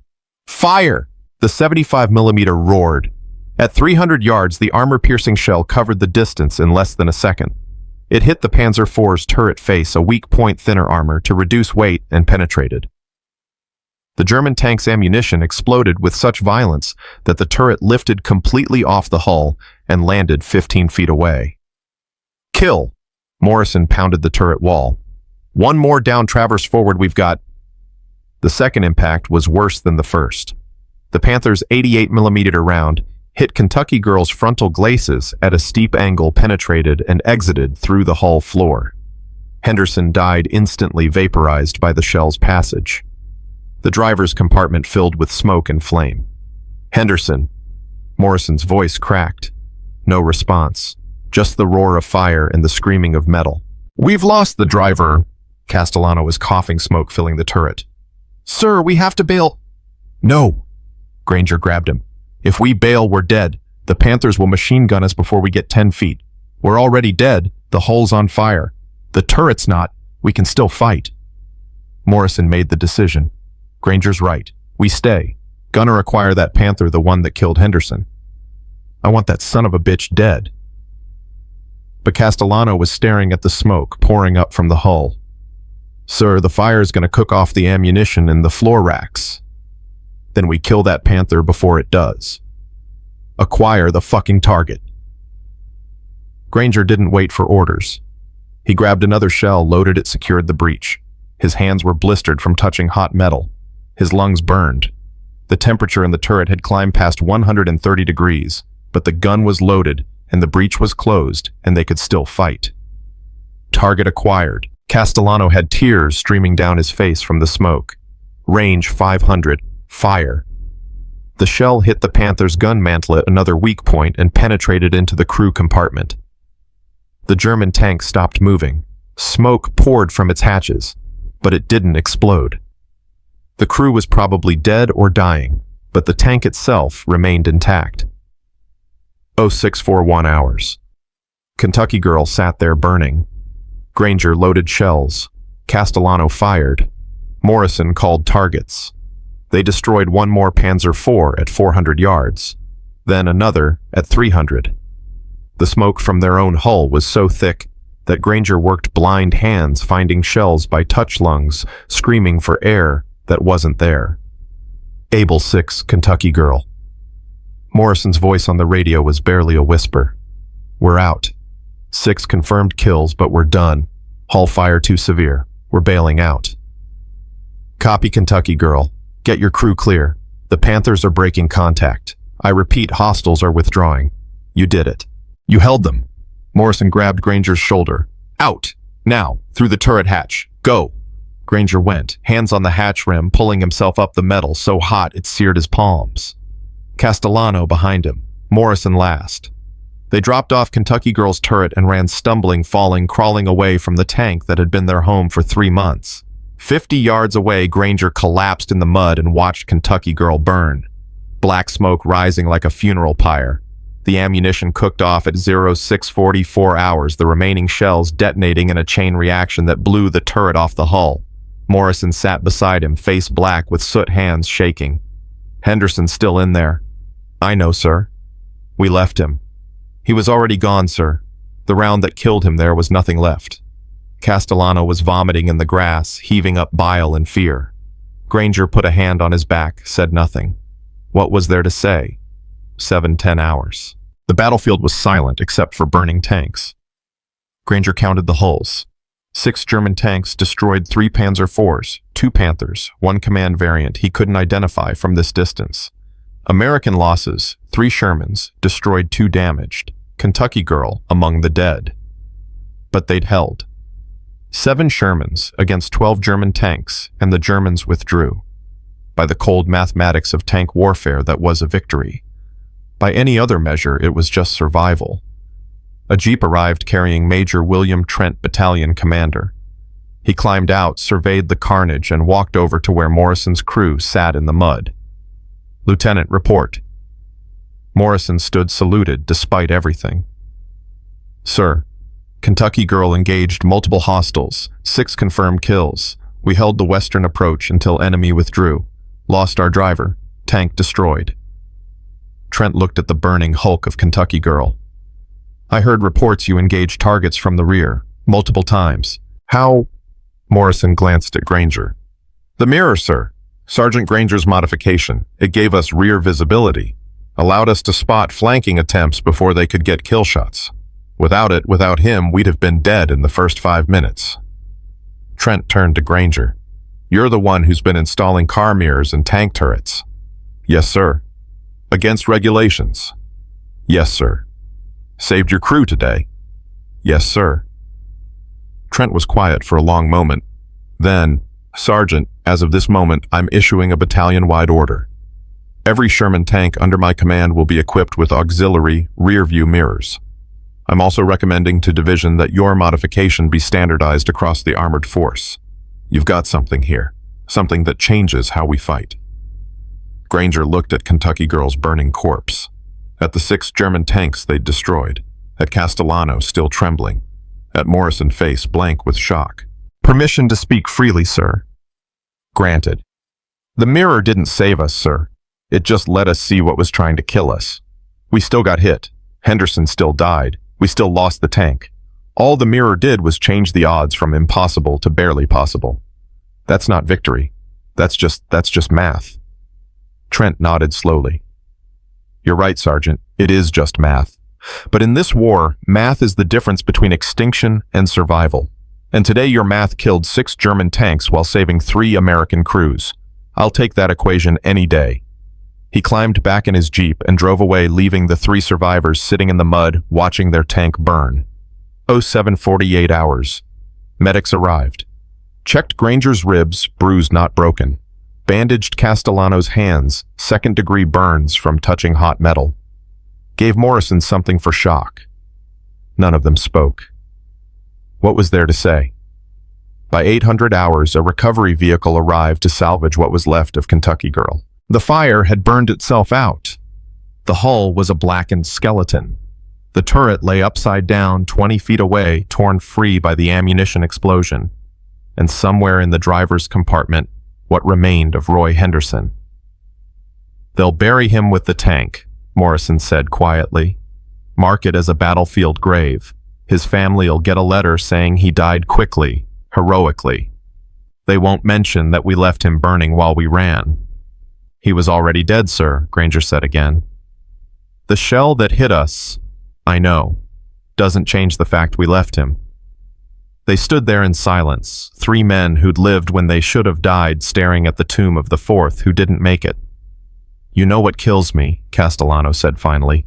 Fire! The 75mm roared. At 300 yards, the armor-piercing shell covered the distance in less than a second. It hit the Panzer IV's turret face, a weak point thinner armor, to reduce weight, and penetrated. The German tank's ammunition exploded with such violence that the turret lifted completely off the hull and landed 15 feet away. Kill! Morrison pounded the turret wall. 1 more down traverse forward we've got. The second impact was worse than the first. The Panther's 88mm round hit Kentucky Girl's frontal glacis at a steep angle, penetrated and exited through the hull floor. Henderson died instantly, vaporized by the shell's passage. The driver's compartment filled with smoke and flame. Henderson. Morrison's voice cracked. No response. Just the roar of fire and the screaming of metal. We've lost the driver. Castellano was coughing, smoke filling the turret. Sir, we have to bail. No. Granger grabbed him. If we bail, we're dead. The Panthers will machine gun us before we get 10 feet. We're already dead. The hull's on fire. The turret's not. We can still fight. Morrison made the decision. Granger's right. We stay. Gonna acquire that Panther, the one that killed Henderson. I want that son of a bitch dead. But Castellano was staring at the smoke pouring up from the hull. Sir, the fire's gonna cook off the ammunition in the floor racks. Then we kill that Panther before it does. Acquire the fucking target. Granger didn't wait for orders. He grabbed another shell, loaded it, secured the breech. His hands were blistered from touching hot metal. His lungs burned. The temperature in the turret had climbed past 130 degrees, but the gun was loaded and the breech was closed and they could still fight. Target acquired. Castellano had tears streaming down his face from the smoke. Range 500. Fire. The shell hit the Panther's gun mantlet, another weak point, and penetrated into the crew compartment. The German tank stopped moving. Smoke poured from its hatches, but it didn't explode. The crew was probably dead or dying, but the tank itself remained intact. 0641 hours. Kentucky Girl sat there burning. Granger loaded shells. Castellano fired. Morrison called targets. They destroyed 1 more Panzer IV at 400 yards, then another at 300. The smoke from their own hull was so thick that Granger worked blind hands finding shells by touch lungs, screaming for air that wasn't there. Able 6, Kentucky Girl. Morrison's voice on the radio was barely a whisper. We're out. 6 confirmed kills, but we're done. Hull fire too severe. We're bailing out. Copy, Kentucky Girl. Get your crew clear. The Panthers are breaking contact. I repeat, hostiles are withdrawing. You did it. You held them. Morrison grabbed Granger's shoulder. Out! Now! Through the turret hatch. Go! Granger went, hands on the hatch rim, pulling himself up the metal so hot it seared his palms. Castellano behind him. Morrison last. They dropped off Kentucky Girl's turret and ran stumbling, falling, crawling away from the tank that had been their home for 3 months. 50 yards away, Granger collapsed in the mud and watched Kentucky Girl burn. Black smoke rising like a funeral pyre. The ammunition cooked off at 0644 hours, the remaining shells detonating in a chain reaction that blew the turret off the hull. Morrison sat beside him, face black with soot, hands shaking. Henderson's still in there. I know, sir. We left him. He was already gone, sir. The round that killed him there was nothing left. Castellano was vomiting in the grass, heaving up bile in fear. Granger put a hand on his back, said nothing. What was there to say? 7-10 hours. The battlefield was silent except for burning tanks. Granger counted the hulls. 6 German tanks destroyed 3 Panzer IVs, 2 Panthers, 1 command variant he couldn't identify from this distance. American losses, 3 Shermans, destroyed 2 damaged. Kentucky Girl among the dead. But they'd held. 7 Shermans against 12 German tanks, and the Germans withdrew. By the cold mathematics of tank warfare, that was a victory. By any other measure, it was just survival. A jeep arrived carrying Major William Trent, battalion commander. He climbed out, surveyed the carnage, and walked over to where Morrison's crew sat in the mud. "Lieutenant, report." Morrison stood saluted despite everything. "Sir, Kentucky Girl engaged multiple hostiles, 6 confirmed kills. We held the western approach until enemy withdrew. Lost our driver. Tank destroyed." Trent looked at the burning hulk of Kentucky Girl. "I heard reports you engaged targets from the rear, multiple times. How?" Morrison glanced at Granger. "The mirror, sir. Sergeant Granger's modification. It gave us rear visibility. Allowed us to spot flanking attempts before they could get kill shots. Without him, we'd have been dead in the first 5 minutes." Trent turned to Granger. "You're the one who's been installing car mirrors and tank turrets." "Yes, sir." "Against regulations." "Yes, sir." "Saved your crew today." "Yes, sir." Trent was quiet for a long moment. Then, "Sergeant, as of this moment, I'm issuing a battalion-wide order. Every Sherman tank under my command will be equipped with auxiliary rear-view mirrors. I'm also recommending to Division that your modification be standardized across the armored force. You've got something here, something that changes how we fight." Granger looked at Kentucky Girl's burning corpse, at the 6 German tanks they'd destroyed, at Castellano still trembling, at Morrison face blank with shock. "Permission to speak freely, sir." "Granted. The mirror didn't save us, sir. It just let us see what was trying to kill us. We still got hit. Henderson still died. We still lost the tank. All the mirror did was change the odds from impossible to barely possible. That's not victory. That's just math." Trent nodded slowly. "You're right, Sergeant. It is just math. But in this war, math is the difference between extinction and survival. And today your math killed 6 German tanks while saving 3 American crews. I'll take that equation any day." He climbed back in his jeep and drove away, leaving the 3 survivors sitting in the mud, watching their tank burn. 07:48 hours. Medics arrived. Checked Granger's ribs, bruised not broken. Bandaged Castellano's hands, 2nd-degree burns from touching hot metal. Gave Morrison something for shock. None of them spoke. What was there to say? By 800 hours, a recovery vehicle arrived to salvage what was left of Kentucky Girl. The fire had burned itself out. The hull was a blackened skeleton. The turret lay upside down 20 feet away, torn free by the ammunition explosion. And somewhere in the driver's compartment, what remained of Roy Henderson. "They'll bury him with the tank," Morrison said quietly. "Mark it as a battlefield grave. His family'll get a letter saying he died quickly, heroically. They won't mention that we left him burning while we ran." "He was already dead, sir," Granger said again. "The shell that hit us, I know, doesn't change the fact we left him." They stood there in silence, 3 men who'd lived when they should have died, staring at the tomb of the 4th who didn't make it. "You know what kills me," Castellano said finally.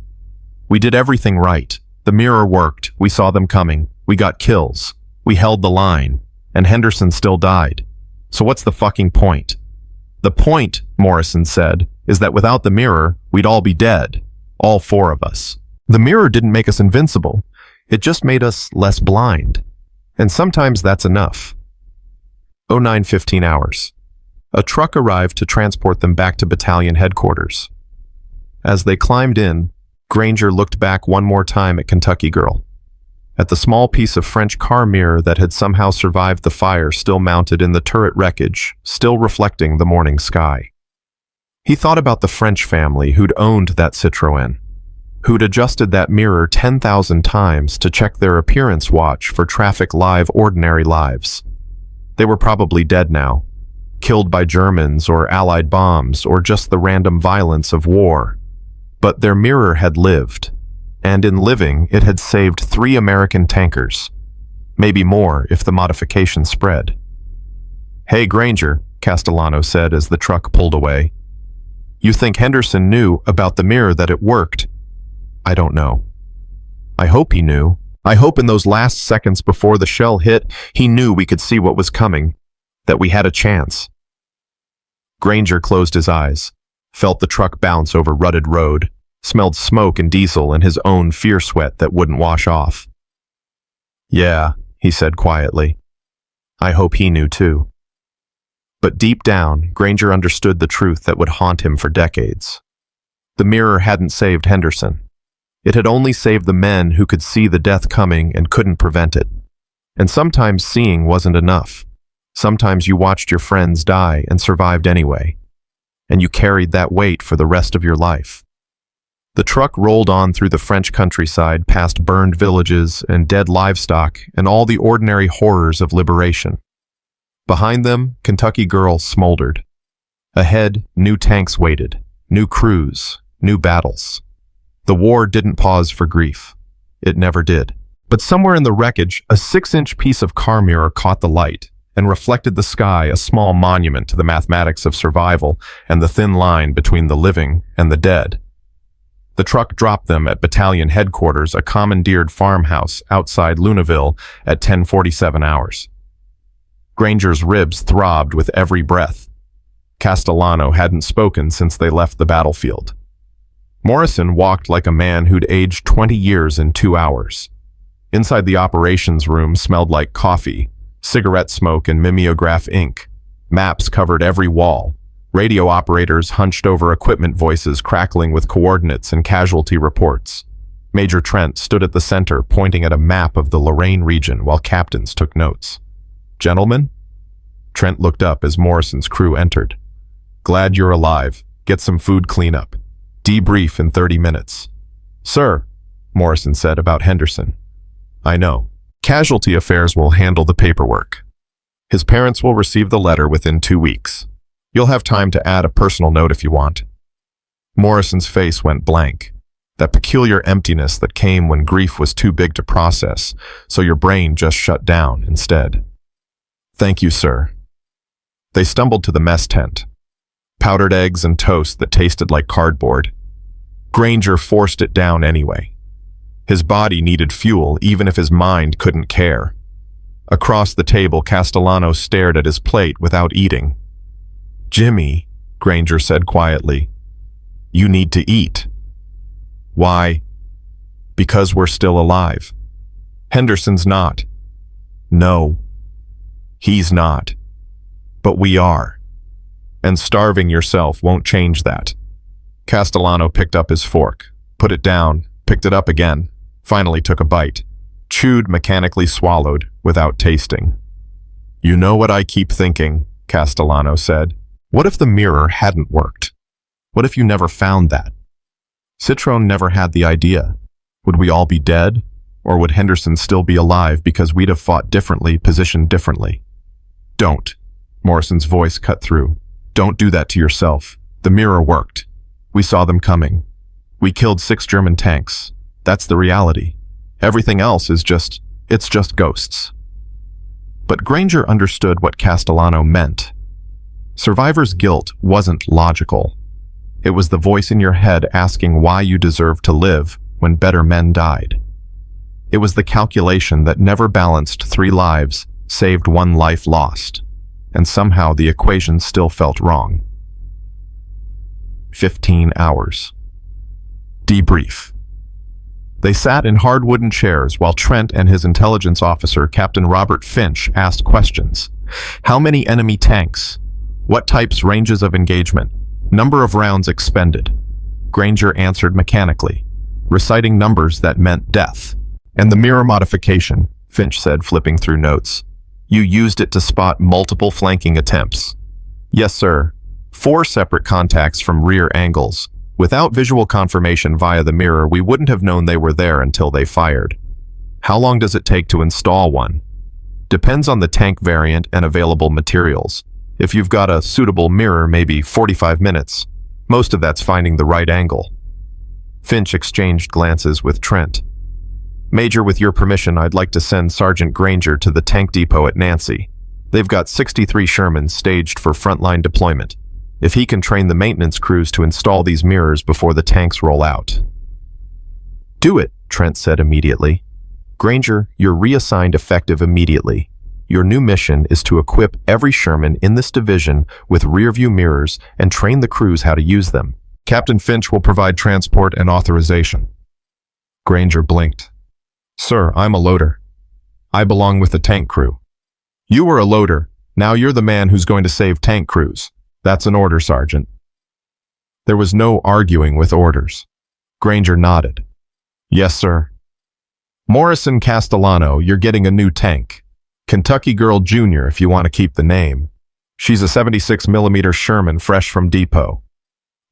"We did everything right. The mirror worked. We saw them coming. We got kills. We held the line. And Henderson still died. So what's the fucking point?" "The point," Morrison said, "is that without the mirror, we'd all be dead. All 4 of us. The mirror didn't make us invincible. It just made us less blind. And sometimes that's enough." 09:15 hours. A truck arrived to transport them back to battalion headquarters. As they climbed in, Granger looked back one more time at Kentucky Girl, at the small piece of French car mirror that had somehow survived the fire still mounted in the turret wreckage, still reflecting the morning sky. He thought about the French family who'd owned that Citroën, who'd adjusted that mirror 10,000 times to check their appearance watch for traffic live ordinary lives. They were probably dead now, killed by Germans or Allied bombs or just the random violence of war. But their mirror had lived, and in living it had saved 3 American tankers, maybe more if the modification spread. "Hey, Granger," Castellano said as the truck pulled away. "You think Henderson knew about the mirror, that it worked?" "I don't know. I hope he knew. I hope in those last seconds before the shell hit, he knew we could see what was coming, that we had a chance." Granger closed his eyes, felt the truck bounce over rutted road, smelled smoke and diesel and his own fear sweat that wouldn't wash off. "Yeah," he said quietly. "I hope he knew too." But deep down, Granger understood the truth that would haunt him for decades. The mirror hadn't saved Henderson. It had only saved the men who could see the death coming and couldn't prevent it. And sometimes seeing wasn't enough. Sometimes you watched your friends die and survived anyway. And you carried that weight for the rest of your life. The truck rolled on through the French countryside past burned villages and dead livestock and all the ordinary horrors of liberation. Behind them, Kentucky Girl smoldered. Ahead, new tanks waited, new crews, new battles. The war didn't pause for grief. It never did. But somewhere in the wreckage, a 6-inch piece of car mirror caught the light and reflected the sky, a small monument to the mathematics of survival and the thin line between the living and the dead. The truck dropped them at battalion headquarters, a commandeered farmhouse outside Lunaville at 10:47 hours. Granger's ribs throbbed with every breath. Castellano hadn't spoken since they left the battlefield. Morrison walked like a man who'd aged 20 years in 2 hours. Inside the operations room smelled like coffee, cigarette smoke and mimeograph ink. Maps covered every wall. Radio operators hunched over equipment voices crackling with coordinates and casualty reports. Major Trent stood at the center pointing at a map of the Lorraine region while captains took notes. "Gentlemen?" Trent looked up as Morrison's crew entered. "Glad you're alive. Get some food cleanup. Debrief in 30 minutes. "Sir," Morrison said about Henderson. "I know. Casualty affairs will handle the paperwork. His parents will receive the letter within 2 weeks. You'll have time to add a personal note if you want." Morrison's face went blank. That peculiar emptiness that came when grief was too big to process, so your brain just shut down instead. "Thank you, sir." They stumbled to the mess tent. Powdered eggs and toast that tasted like cardboard. Granger forced it down anyway. His body needed fuel even if his mind couldn't care. Across the table, Castellano stared at his plate without eating. "Jimmy," Granger said quietly, "you need to eat." "Why?" "Because we're still alive. Henderson's not." "No, he's not. But we are. And starving yourself won't change that." Castellano picked up his fork, put it down, picked it up again, finally took a bite, chewed, mechanically swallowed, without tasting. "You know what I keep thinking," Castellano said. "What if the mirror hadn't worked? What if you never found that? Citroën never had the idea. Would we all be dead? Or would Henderson still be alive because we'd have fought differently, positioned differently?" "Don't." Morrison's voice cut through. "Don't do that to yourself. The mirror worked. We saw them coming. We killed 6 German tanks. That's the reality. Everything else is just ghosts." But Granger understood what Castellano meant. Survivor's guilt wasn't logical. It was the voice in your head asking why you deserved to live when better men died. It was the calculation that never balanced 3 lives, saved 1 life lost, and somehow the equation still felt wrong. 15 hours. Debrief. They sat in hard wooden chairs while Trent and his intelligence officer, Captain Robert Finch, asked questions. How many enemy tanks? What types, ranges of engagement? Number of rounds expended? Granger answered mechanically, reciting numbers that meant death. "And the mirror modification," Finch said, flipping through notes. "You used it to spot multiple flanking attempts." "Yes, sir. 4 separate contacts from rear angles. Without visual confirmation via the mirror, we wouldn't have known they were there until they fired. How long does it take to install one? Depends on the tank variant and available materials. If you've got a suitable mirror, maybe 45 minutes. Most of that's finding the right angle. Finch exchanged glances with Trent. Major, with your permission, I'd like to send Sergeant Granger to the tank depot at Nancy. They've got 63 Shermans staged for frontline deployment. If he can train the maintenance crews to install these mirrors before the tanks roll out. Do it, Trent said immediately. Granger, you're reassigned effective immediately. Your new mission is to equip every Sherman in this division with rear-view mirrors and train the crews how to use them. Captain Finch will provide transport and authorization. Granger blinked. Sir, I'm a loader. I belong with the tank crew. You were a loader. Now you're the man who's going to save tank crews. That's an order, Sergeant. There was no arguing with orders. Granger nodded. Yes, sir. Morrison Castellano, you're getting a new tank. Kentucky Girl Jr., if you want to keep the name. She's a 76mm Sherman fresh from depot.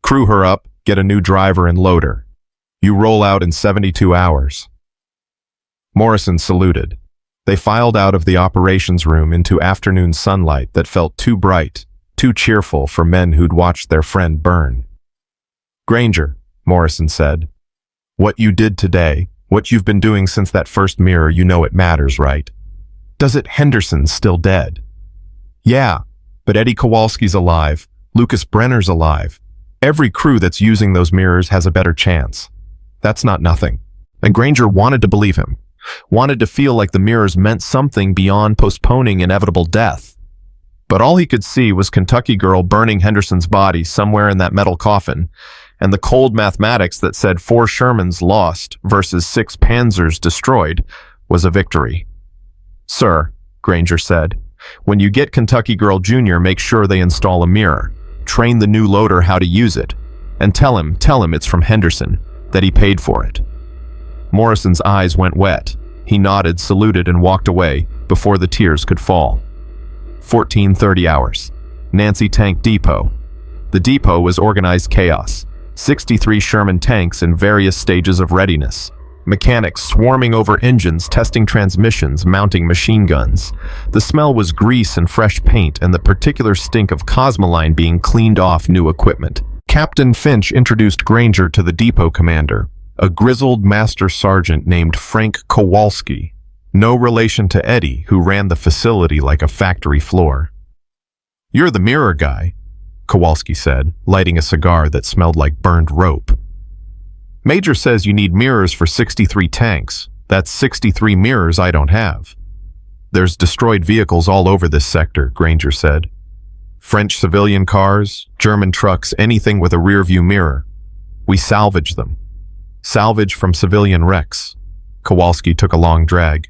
Crew her up, get a new driver and loader. You roll out in 72 hours. Morrison saluted. They filed out of the operations room into afternoon sunlight that felt too bright, too cheerful for men who'd watched their friend burn. Granger, Morrison said. What you did today, what you've been doing since that first mirror, you know it matters, right? Does it? Henderson's still dead. Yeah, but Eddie Kowalski's alive. Lucas Brenner's alive. Every crew that's using those mirrors has a better chance. That's not nothing. And Granger wanted to believe him. Wanted to feel like the mirrors meant something beyond postponing inevitable death. But all he could see was Kentucky Girl burning Henderson's body somewhere in that metal coffin, and the cold mathematics that said 4 Shermans lost versus 6 Panzers destroyed was a victory. Sir, Granger said, when you get Kentucky Girl Jr., make sure they install a mirror. Train the new loader how to use it. And tell him it's from Henderson, that he paid for it. Morrison's eyes went wet. He nodded, saluted, and walked away before the tears could fall. 14:30 hours. Nancy Tank Depot. The depot was organized chaos. 63 Sherman tanks in various stages of readiness. Mechanics swarming over engines, testing transmissions, mounting machine guns. The smell was grease and fresh paint and the particular stink of Cosmoline being cleaned off new equipment. Captain Finch introduced Granger to the depot commander, a grizzled master sergeant named Frank Kowalski, no relation to Eddie, who ran the facility like a factory floor. You're the mirror guy, Kowalski said, lighting a cigar that smelled like burned rope. Major says you need mirrors for 63 tanks. That's 63 mirrors I don't have. There's destroyed vehicles all over this sector, Granger said. French civilian cars, German trucks, anything with a rear-view mirror. We salvage them. Salvage from civilian wrecks. Kowalski took a long drag.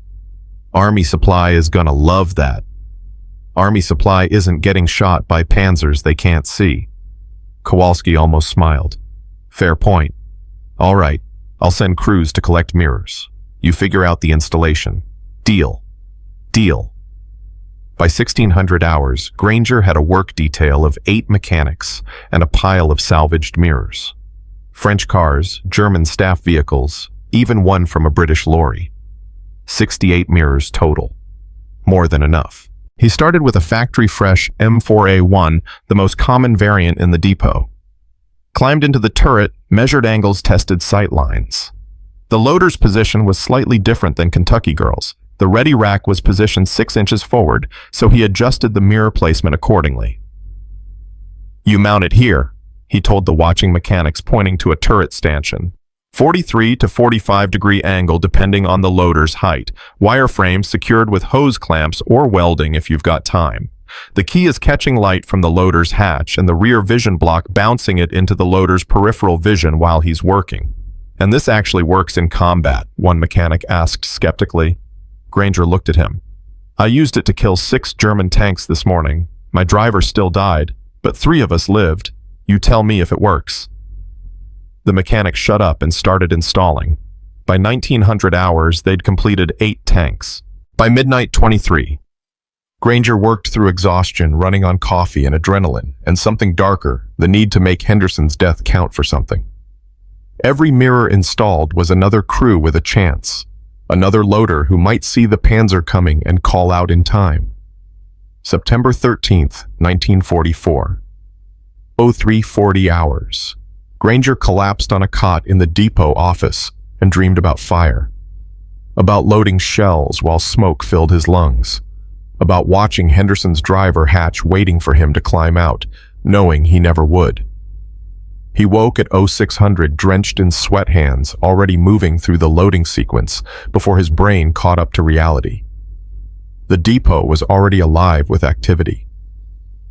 Army Supply is gonna love that. Army Supply isn't getting shot by panzers they can't see. Kowalski almost smiled. Fair point. All right, I'll send crews to collect mirrors. You figure out the installation. Deal. Deal. By 1600 hours, Granger had a work detail of 8 mechanics and a pile of salvaged mirrors. French cars, German staff vehicles, even one from a British lorry. 68 mirrors total. More than enough. He started with a factory-fresh M4A1, the most common variant in the depot. Climbed into the turret, measured angles, tested sight lines. The loader's position was slightly different than Kentucky Girl's. The ready rack was positioned 6 inches forward, so he adjusted the mirror placement accordingly. You mount it here, he told the watching mechanics, pointing to a turret stanchion. 43 to 45 degree angle depending on the loader's height. Wireframe secured with hose clamps or welding if you've got time. The key is catching light from the loader's hatch and the rear vision block bouncing it into the loader's peripheral vision while he's working. And this actually works in combat, one mechanic asked skeptically. Granger looked at him. I used it to kill 6 German tanks this morning. My driver still died, but 3 of us lived. You tell me if it works. The mechanic shut up and started installing. By 1900 hours, they'd completed 8 tanks. By midnight 23. Granger worked through exhaustion, running on coffee and adrenaline, and something darker, the need to make Henderson's death count for something. Every mirror installed was another crew with a chance, another loader who might see the Panzer coming and call out in time. September 13th, 1944. 0340 hours. Granger collapsed on a cot in the depot office and dreamed about fire, about loading shells while smoke filled his lungs, about watching Henderson's driver hatch waiting for him to climb out, knowing he never would. He woke at 0600 drenched in sweat hands, already moving through the loading sequence before his brain caught up to reality. The depot was already alive with activity.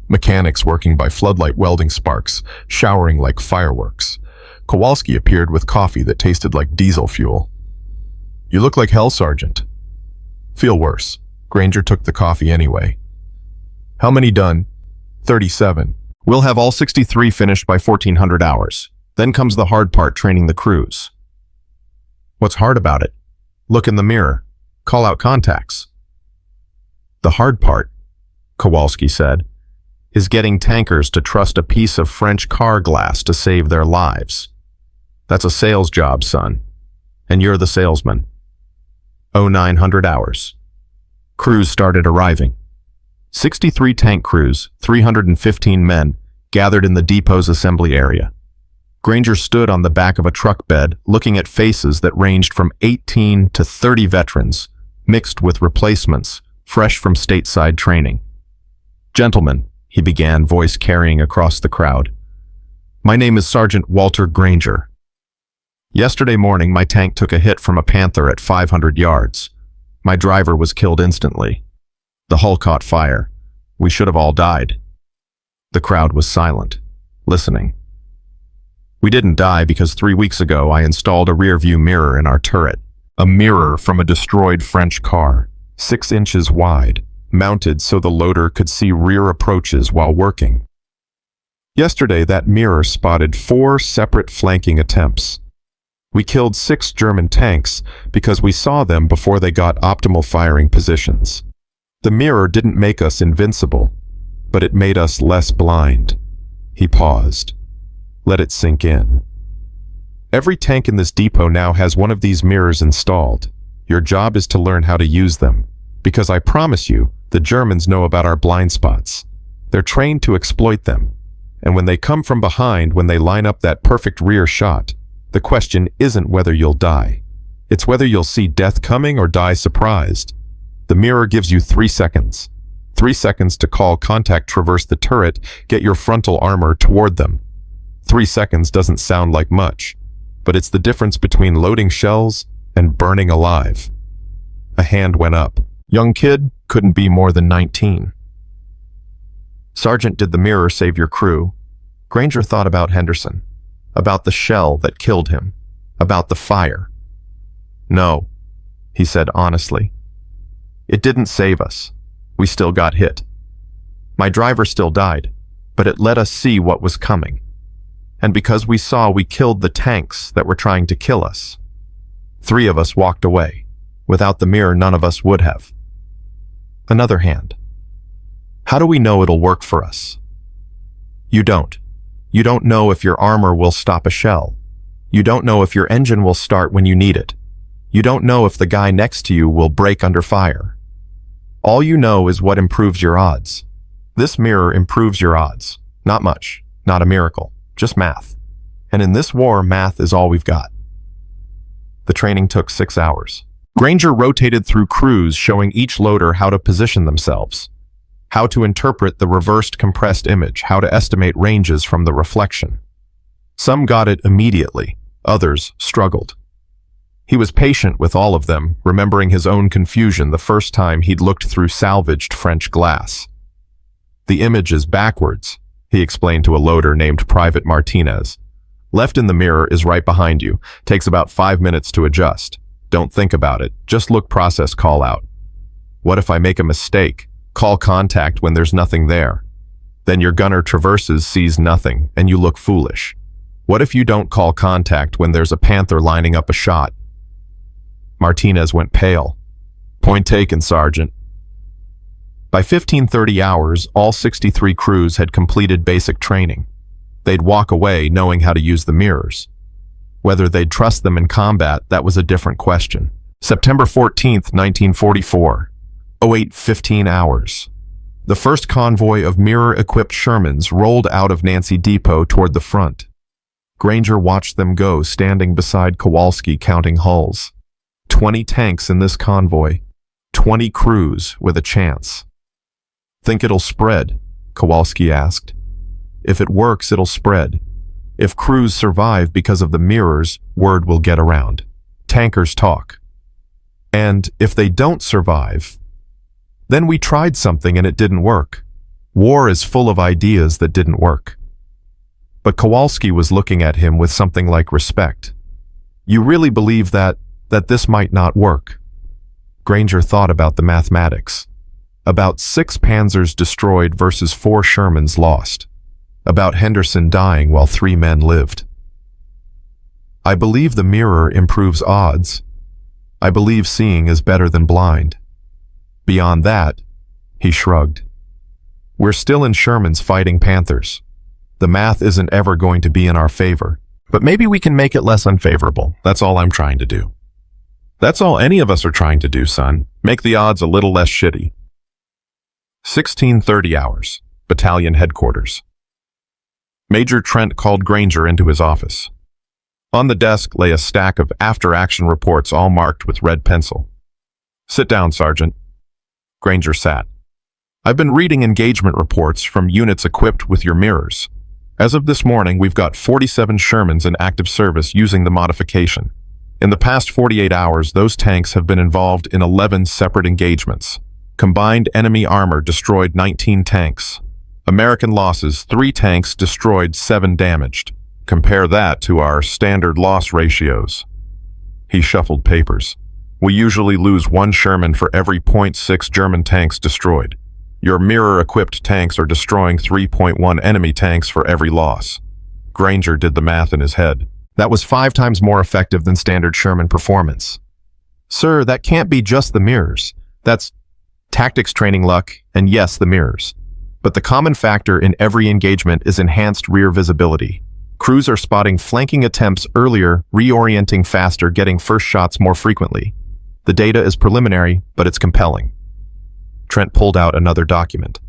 Mechanics working by floodlight welding sparks, showering like fireworks. Kowalski appeared with coffee that tasted like diesel fuel. "You look like hell, Sergeant." "Feel worse." Granger took the coffee anyway. "How many done?" 37. "We'll have all 63 finished by 1400 hours. Then comes the hard part, training the crews." "What's hard about it?" "Look in the mirror. Call out contacts." "The hard part," Kowalski said, "is getting tankers to trust a piece of French car glass to save their lives. That's a sales job, son. And you're the salesman." 0900 hours. Crews started arriving. 63 tank crews, 315 men, gathered in the depot's assembly area. Granger stood on the back of a truck bed, looking at faces that ranged from 18 to 30 veterans, mixed with replacements, fresh from stateside training. "Gentlemen," he began, voice carrying across the crowd, "my name is Sergeant Walter Granger. Yesterday morning, my tank took a hit from a Panther at 500 yards. My driver was killed instantly. The hull caught fire. We should have all died." The crowd was silent, listening. "We didn't die because 3 weeks ago I installed a rear-view mirror in our turret. A mirror from a destroyed French car, 6 inches wide, mounted so the loader could see rear approaches while working. Yesterday, that mirror spotted 4 separate flanking attempts. We killed 6 German tanks because we saw them before they got optimal firing positions. The mirror didn't make us invincible, but it made us less blind." He paused. Let it sink in. "Every tank in this depot now has one of these mirrors installed. Your job is to learn how to use them, because I promise you, the Germans know about our blind spots. They're trained to exploit them. And when they come from behind, when they line up that perfect rear shot, the question isn't whether you'll die. It's whether you'll see death coming or die surprised. The mirror gives you 3 seconds. 3 seconds to call contact, traverse the turret, get your frontal armor toward them. 3 seconds doesn't sound like much, but it's the difference between loading shells and burning alive." A hand went up. "Young kid, couldn't be more than 19. "Sergeant, did the mirror save your crew?" Granger thought about Henderson, about the shell that killed him, about the fire. "No," he said honestly. "It didn't save us. We still got hit. My driver still died, but it let us see what was coming. And because we saw, we killed the tanks that were trying to kill us. 3 of us walked away. Without the mirror, none of us would have." Another hand. "How do we know it'll work for us?" "You don't. You don't know if your armor will stop a shell. You don't know if your engine will start when you need it. You don't know if the guy next to you will break under fire. All you know is what improves your odds. This mirror improves your odds. Not much, not a miracle, just math. And in this war, math is all we've got." The training took 6 hours. Granger rotated through crews, showing each loader how to position themselves, how to interpret the reversed compressed image, how to estimate ranges from the reflection. Some got it immediately, others struggled. He was patient with all of them, remembering his own confusion the first time he'd looked through salvaged French glass. "The image is backwards," he explained to a loader named Private Martinez. "Left in the mirror is right behind you. Takes about 5 minutes to adjust. Don't think about it. Just look, process, call out. What if I make a mistake? Call contact when there's nothing there. Then your gunner traverses, sees nothing, and you look foolish. What if you don't call contact when there's a Panther lining up a shot?" Martinez went pale. "Point taken, Sergeant." By 15:30 hours, all 63 crews had completed basic training. They'd walk away knowing how to use the mirrors. Whether they'd trust them in combat, that was a different question. September 14th, 1944. 08:15 hours. The first convoy of mirror-equipped Shermans rolled out of Nancy Depot toward the front. Granger watched them go, standing beside Kowalski counting hulls. 20 tanks in this convoy. 20 crews with a chance. "Think it'll spread?" Kowalski asked. "If it works, it'll spread. If crews survive because of the mirrors, word will get around. Tankers talk. And if they don't survive, then we tried something and it didn't work. War is full of ideas that didn't work." But Kowalski was looking at him with something like respect. "You really believe that this might not work?" Granger thought about the mathematics. About 6 Panzers destroyed versus 4 Shermans lost. About Henderson dying while 3 men lived. "I believe the mirror improves odds. I believe seeing is better than blind. Beyond that," he shrugged. "We're still in Shermans fighting Panthers. The math isn't ever going to be in our favor, but maybe we can make it less unfavorable. That's all I'm trying to do. That's all any of us are trying to do, son. Make the odds a little less shitty." 16:30 hours, battalion headquarters. Major Trent called Granger into his office. On the desk lay a stack of after-action reports all marked with red pencil. "Sit down, Sergeant." Granger sat. "I've been reading engagement reports from units equipped with your mirrors. As of this morning, we've got 47 Shermans in active service using the modification. In the past 48 hours, those tanks have been involved in 11 separate engagements. Combined enemy armor destroyed 19 tanks. American losses, 3 tanks destroyed, 7 damaged. Compare that to our standard loss ratios." He shuffled papers. "We usually lose 1 Sherman for every 0.6 German tanks destroyed. Your mirror-equipped tanks are destroying 3.1 enemy tanks for every loss." Granger did the math in his head. "That was 5 times more effective than standard Sherman performance." "Sir, that can't be just the mirrors. That's tactics training luck, and yes, the mirrors. But the common factor in every engagement is enhanced rear visibility. Crews are spotting flanking attempts earlier, reorienting faster, getting first shots more frequently. The data is preliminary, but it's compelling." Trent pulled out another document.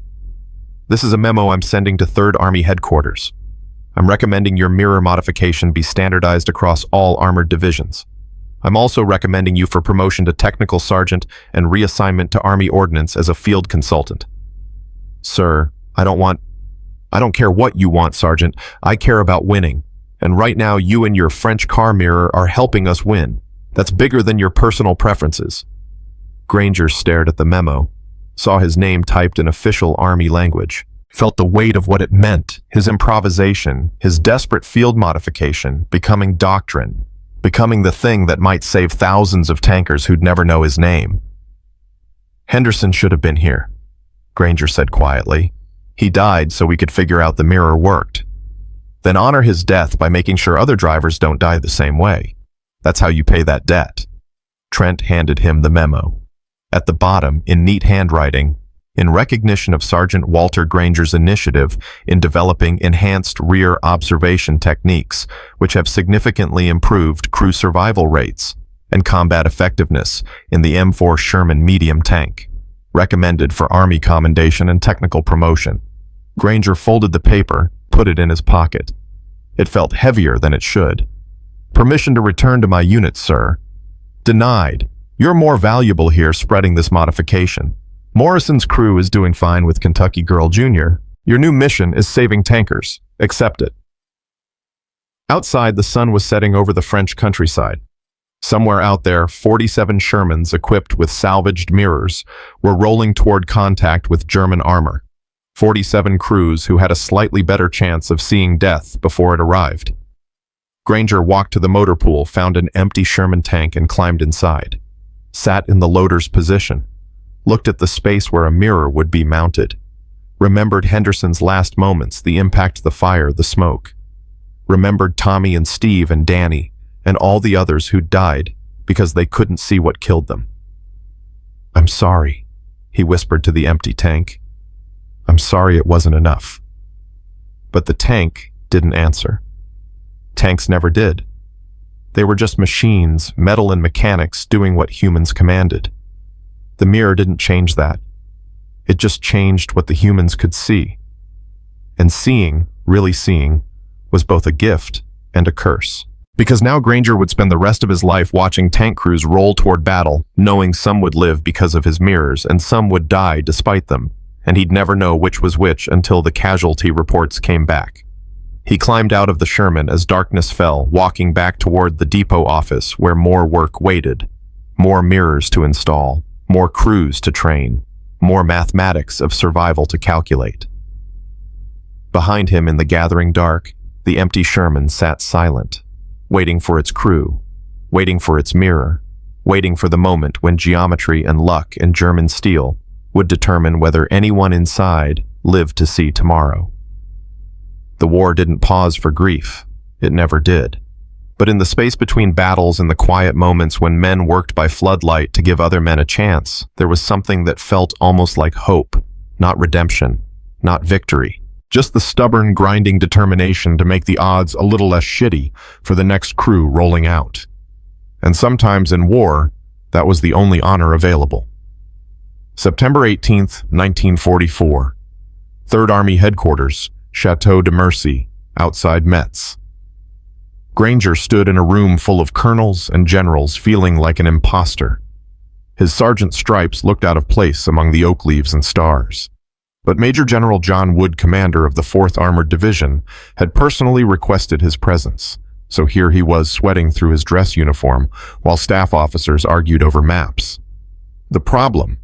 "This is a memo I'm sending to 3rd Army headquarters. I'm recommending your mirror modification be standardized across all armored divisions. I'm also recommending you for promotion to technical sergeant and reassignment to Army Ordnance as a field consultant." "Sir, I don't care what you want, Sergeant. I care about winning. And right now you and your French car mirror are helping us win. That's bigger than your personal preferences." Granger stared at the memo, saw his name typed in official Army language, felt the weight of what it meant, his improvisation, his desperate field modification, becoming doctrine, becoming the thing that might save thousands of tankers who'd never know his name. "Henderson should have been here," Granger said quietly. "He died so we could figure out the mirror worked. Then honor his death by making sure other drivers don't die the same way. That's how you pay that debt." Trent handed him the memo. At the bottom, in neat handwriting, "In recognition of Sergeant Walter Granger's initiative in developing enhanced rear observation techniques, which have significantly improved crew survival rates and combat effectiveness in the M4 Sherman medium tank. Recommended for Army commendation and technical promotion." Granger folded the paper, put it in his pocket. It felt heavier than it should. "Permission to return to my unit, sir." "Denied. You're more valuable here spreading this modification. Morrison's crew is doing fine with Kentucky Girl Jr. Your new mission is saving tankers. Accept it." Outside, the sun was setting over the French countryside. Somewhere out there, 47 Shermans equipped with salvaged mirrors were rolling toward contact with German armor. 47 crews who had a slightly better chance of seeing death before it arrived. Granger walked to the motor pool, found an empty Sherman tank and climbed inside. Sat in the loader's position. Looked at the space where a mirror would be mounted. Remembered Henderson's last moments, the impact, the fire, the smoke. Remembered Tommy and Steve and Danny and all the others who'd died because they couldn't see what killed them. "I'm sorry," he whispered to the empty tank. "I'm sorry it wasn't enough." But the tank didn't answer. Tanks never did. They were just machines, metal and mechanics, doing what humans commanded. The mirror didn't change that. It just changed what the humans could see. And seeing, really seeing, was both a gift and a curse. Because now Granger would spend the rest of his life watching tank crews roll toward battle, knowing some would live because of his mirrors and some would die despite them, and he'd never know which was which until the casualty reports came back. He climbed out of the Sherman as darkness fell, walking back toward the depot office where more work waited. More mirrors to install, more crews to train, more mathematics of survival to calculate. Behind him in the gathering dark, the empty Sherman sat silent, waiting for its crew, waiting for its mirror, waiting for the moment when geometry and luck and German steel would determine whether anyone inside lived to see tomorrow. The war didn't pause for grief. It never did. But in the space between battles and the quiet moments when men worked by floodlight to give other men a chance, there was something that felt almost like hope, not redemption, not victory. Just the stubborn, grinding determination to make the odds a little less shitty for the next crew rolling out. And sometimes in war, that was the only honor available. September 18th, 1944. 3rd Army Headquarters, Chateau de Mercy, outside Metz. Granger stood in a room full of colonels and generals feeling like an imposter. His sergeant's stripes looked out of place among the oak leaves and stars. But Major General John Wood, commander of the 4th Armored Division, had personally requested his presence, so here he was sweating through his dress uniform while staff officers argued over maps. The problem,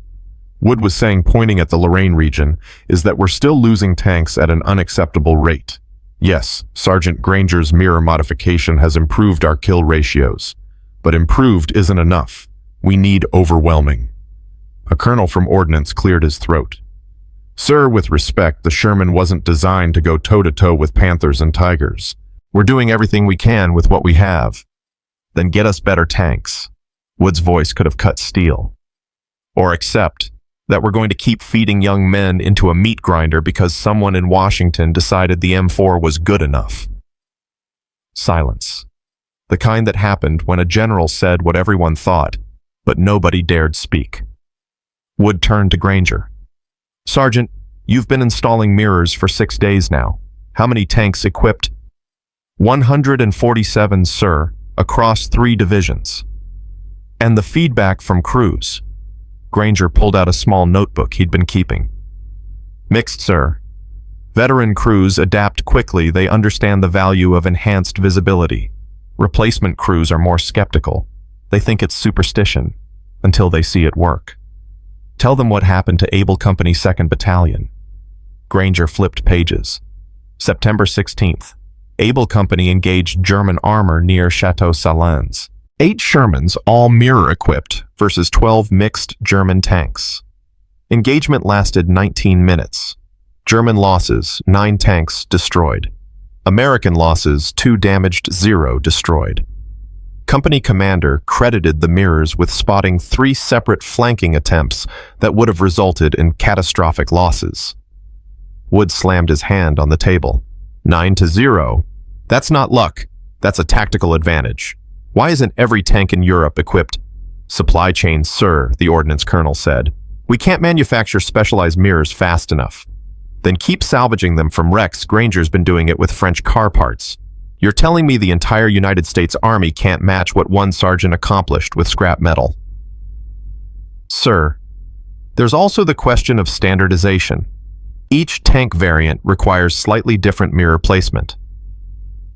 Wood was saying, pointing at the Lorraine region, is that we're still losing tanks at an unacceptable rate. Yes, Sergeant Granger's mirror modification has improved our kill ratios, but improved isn't enough. We need overwhelming. A colonel from Ordnance cleared his throat. Sir, with respect, the Sherman wasn't designed to go toe-to-toe with Panthers and Tigers. We're doing everything we can with what we have. Then get us better tanks. Wood's voice could have cut steel. Or accept that we're going to keep feeding young men into a meat grinder because someone in Washington decided the M4 was good enough. Silence. The kind that happened when a general said what everyone thought, but nobody dared speak. Wood turned to Granger. "Sergeant, you've been installing mirrors for 6 days now. How many tanks equipped?" 147, sir, across 3 divisions. "And the feedback from crews?" Granger pulled out a small notebook he'd been keeping. "Mixed, sir. Veteran crews adapt quickly. They understand the value of enhanced visibility. Replacement crews are more skeptical. They think it's superstition, until they see it work. Tell them what happened to Able Company 2nd Battalion." Granger flipped pages. September 16th. Able Company engaged German armor near Chateau Salins. 8 Shermans, all mirror-equipped, versus 12 mixed German tanks. Engagement lasted 19 minutes. German losses, 9 tanks destroyed. American losses, 2 damaged, 0 destroyed. Company commander credited the mirrors with spotting 3 separate flanking attempts that would have resulted in catastrophic losses. Wood slammed his hand on the table. 9-0. That's not luck. That's a tactical advantage. Why isn't every tank in Europe equipped? Supply chains, sir, the ordnance colonel said. We can't manufacture specialized mirrors fast enough. Then keep salvaging them from wrecks. Granger's been doing it with French car parts. You're telling me the entire United States Army can't match what one sergeant accomplished with scrap metal? Sir, there's also the question of standardization. Each tank variant requires slightly different mirror placement.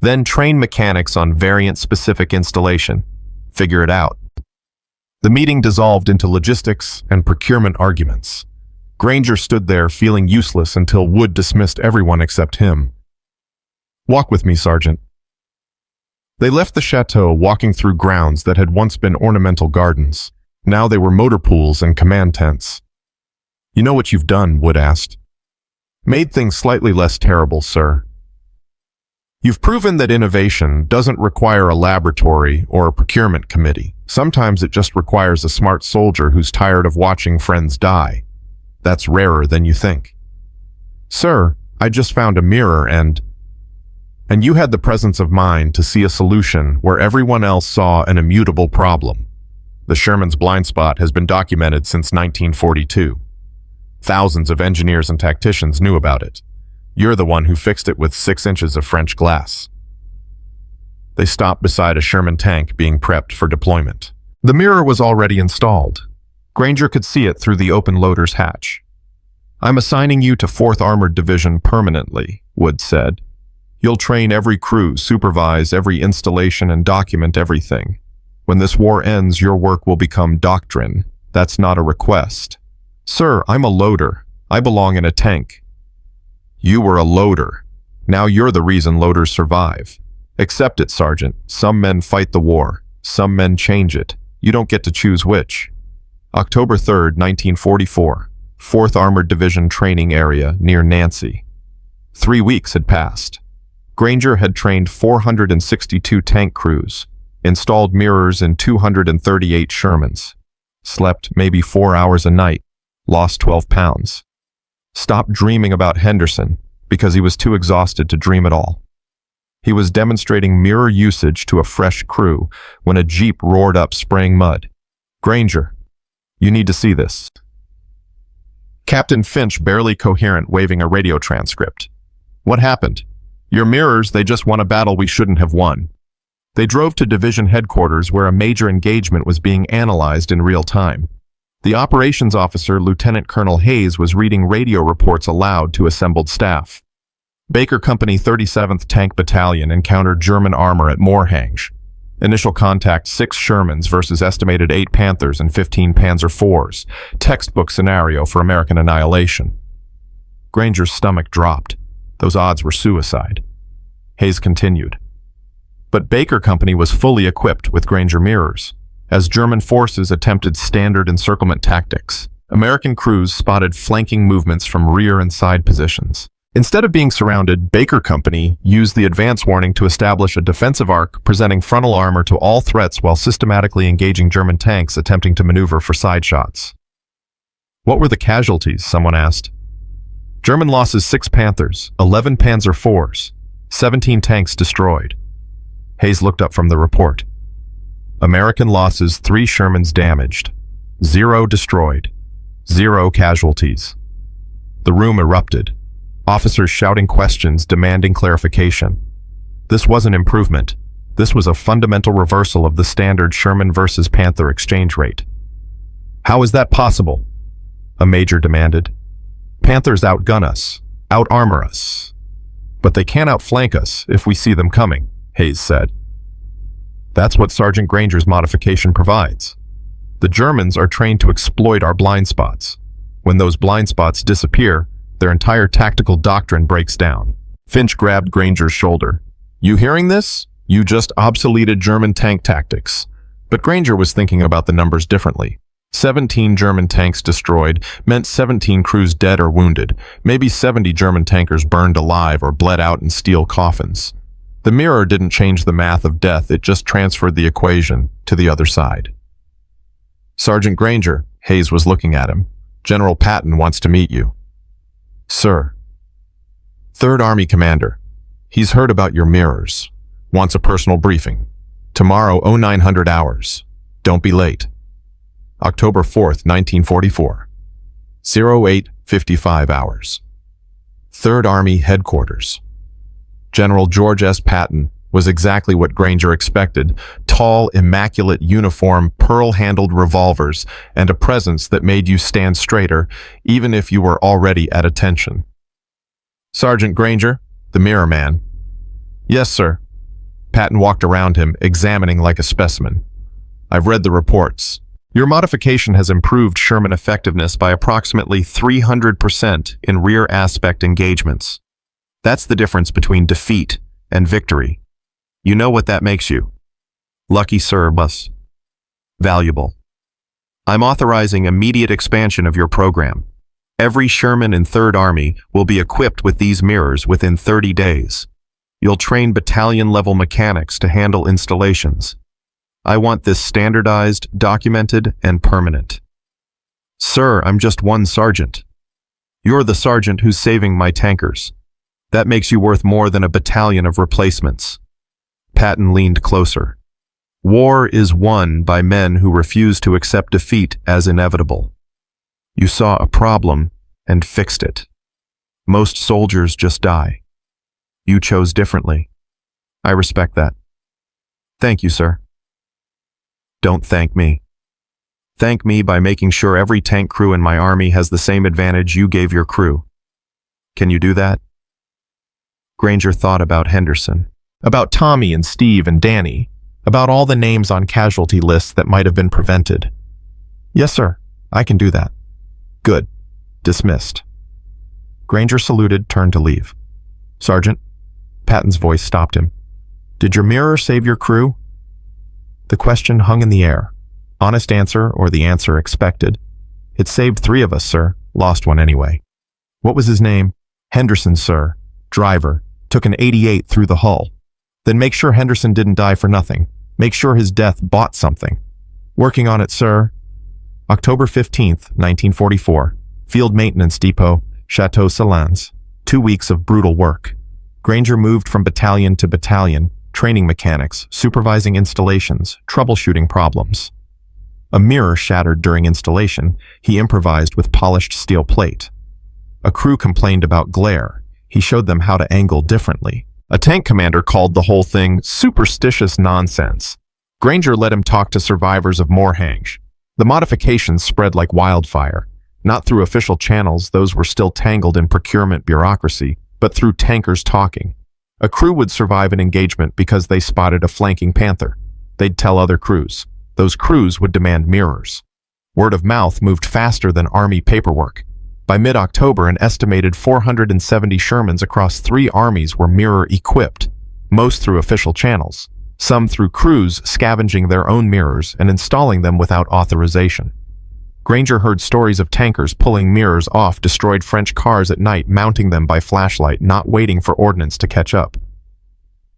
Then train mechanics on variant-specific installation. Figure it out. The meeting dissolved into logistics and procurement arguments. Granger stood there feeling useless until Wood dismissed everyone except him. Walk with me, Sergeant. They left the chateau, walking through grounds that had once been ornamental gardens. Now they were motor pools and command tents. You know what you've done, Wood asked. Made things slightly less terrible, sir. You've proven that innovation doesn't require a laboratory or a procurement committee. Sometimes it just requires a smart soldier who's tired of watching friends die. That's rarer than you think. Sir, I just found a mirror and you had the presence of mind to see a solution where everyone else saw an immutable problem. The Sherman's blind spot has been documented since 1942. Thousands of engineers and tacticians knew about it. You're the one who fixed it with 6 inches of French glass. They stopped beside a Sherman tank being prepped for deployment. The mirror was already installed. Granger could see it through the open loader's hatch. I'm assigning you to 4th Armored Division permanently, Wood said. You'll train every crew, supervise every installation, and document everything. When this war ends, your work will become doctrine. That's not a request. Sir, I'm a loader. I belong in a tank. You were a loader. Now you're the reason loaders survive. Accept it, Sergeant. Some men fight the war. Some men change it. You don't get to choose which. October 3rd, 1944. 4th Armored Division training area near Nancy. 3 weeks had passed. Granger had trained 462 tank crews, installed mirrors in 238 Shermans, slept maybe 4 hours a night, lost 12 pounds. Stopped dreaming about Henderson because he was too exhausted to dream at all. He was demonstrating mirror usage to a fresh crew when a jeep roared up spraying mud. Granger, you need to see this. Captain Finch barely coherent waving a radio transcript. What happened? Your mirrors, they just won a battle we shouldn't have won. They drove to division headquarters where a major engagement was being analyzed in real time. The operations officer, Lieutenant Colonel Hayes, was reading radio reports aloud to assembled staff. Baker Company 37th Tank Battalion encountered German armor at Moorhange. Initial contact 6 Shermans versus estimated 8 Panthers and 15 Panzer IVs. Textbook scenario for American annihilation. Granger's stomach dropped. Those odds were suicide. Hayes continued. But Baker Company was fully equipped with Granger mirrors. As German forces attempted standard encirclement tactics, American crews spotted flanking movements from rear and side positions. Instead of being surrounded, Baker Company used the advance warning to establish a defensive arc presenting frontal armor to all threats while systematically engaging German tanks attempting to maneuver for side shots. What were the casualties? Someone asked. German losses 6 Panthers, 11 Panzer IVs, 17 tanks destroyed. Hayes looked up from the report. American losses 3 Shermans damaged, 0 destroyed, 0 casualties. The room erupted. Officers shouting questions, demanding clarification. This wasn't improvement. This was a fundamental reversal of the standard Sherman versus Panther exchange rate. How is that possible? A major demanded. Panthers outgun us, out-armor us. But they can't outflank us if we see them coming, Hayes said. That's what Sergeant Granger's modification provides. The Germans are trained to exploit our blind spots. When those blind spots disappear, their entire tactical doctrine breaks down. Finch grabbed Granger's shoulder. You hearing this? You just obsoleted German tank tactics. But Granger was thinking about the numbers differently. 17 German tanks destroyed meant 17 crews dead or wounded, maybe 70 German tankers burned alive or bled out in steel coffins. The mirror didn't change the math of death, it just transferred the equation to the other side. Sergeant Granger, Hayes was looking at him. General Patton wants to meet you. Sir. 3rd Army Commander. He's heard about your mirrors. Wants a personal briefing. Tomorrow, 0900 hours. Don't be late. October 4th, 1944. 08:55 hours. 3rd Army Headquarters. General George S. Patton was exactly what Granger expected. Tall, immaculate uniform, pearl-handled revolvers, and a presence that made you stand straighter, even if you were already at attention. Sergeant Granger, the mirror man. Yes, sir. Patton walked around him, examining like a specimen. I've read the reports. Your modification has improved Sherman effectiveness by approximately 300% in rear aspect engagements. That's the difference between defeat and victory. You know what that makes you. Lucky, sir, bus. Valuable. I'm authorizing immediate expansion of your program. Every Sherman in 3rd Army will be equipped with these mirrors within 30 days. You'll train battalion-level mechanics to handle installations. I want this standardized, documented, and permanent. Sir, I'm just one sergeant. You're the sergeant who's saving my tankers. That makes you worth more than a battalion of replacements. Patton leaned closer. War is won by men who refuse to accept defeat as inevitable. You saw a problem and fixed it. Most soldiers just die. You chose differently. I respect that. Thank you, sir. Don't thank me. Thank me by making sure every tank crew in my army has the same advantage you gave your crew. Can you do that? Granger thought about Henderson, about Tommy and Steve and Danny, about all the names on casualty lists that might have been prevented. Yes, sir. I can do that. Good. Dismissed. Granger saluted, turned to leave. Sergeant, Patton's voice stopped him. Did your mirror save your crew? The question hung in the air. Honest answer or the answer expected. It saved 3 of us, sir. Lost one anyway. What was his name? Henderson, sir. Driver. Took an 88 through the hull. Then make sure Henderson didn't die for nothing. Make sure his death bought something. Working on it, sir. October 15th, 1944. Field Maintenance Depot, Chateau Shermans. 2 weeks of brutal work. Granger moved from battalion to battalion, training mechanics, supervising installations, troubleshooting problems. A mirror shattered during installation. He improvised with polished steel plate. A crew complained about glare. He showed them how to angle differently. A tank commander called the whole thing superstitious nonsense. Granger let him talk to survivors of Morhange. The modifications spread like wildfire. Not through official channels, those were still tangled in procurement bureaucracy, but through tankers talking. A crew would survive an engagement because they spotted a flanking Panther. They'd tell other crews. Those crews would demand mirrors. Word of mouth moved faster than Army paperwork. By mid-October, an estimated 470 Shermans across 3 armies were mirror-equipped, most through official channels, some through crews scavenging their own mirrors and installing them without authorization. Granger heard stories of tankers pulling mirrors off destroyed French cars at night, mounting them by flashlight, not waiting for ordnance to catch up.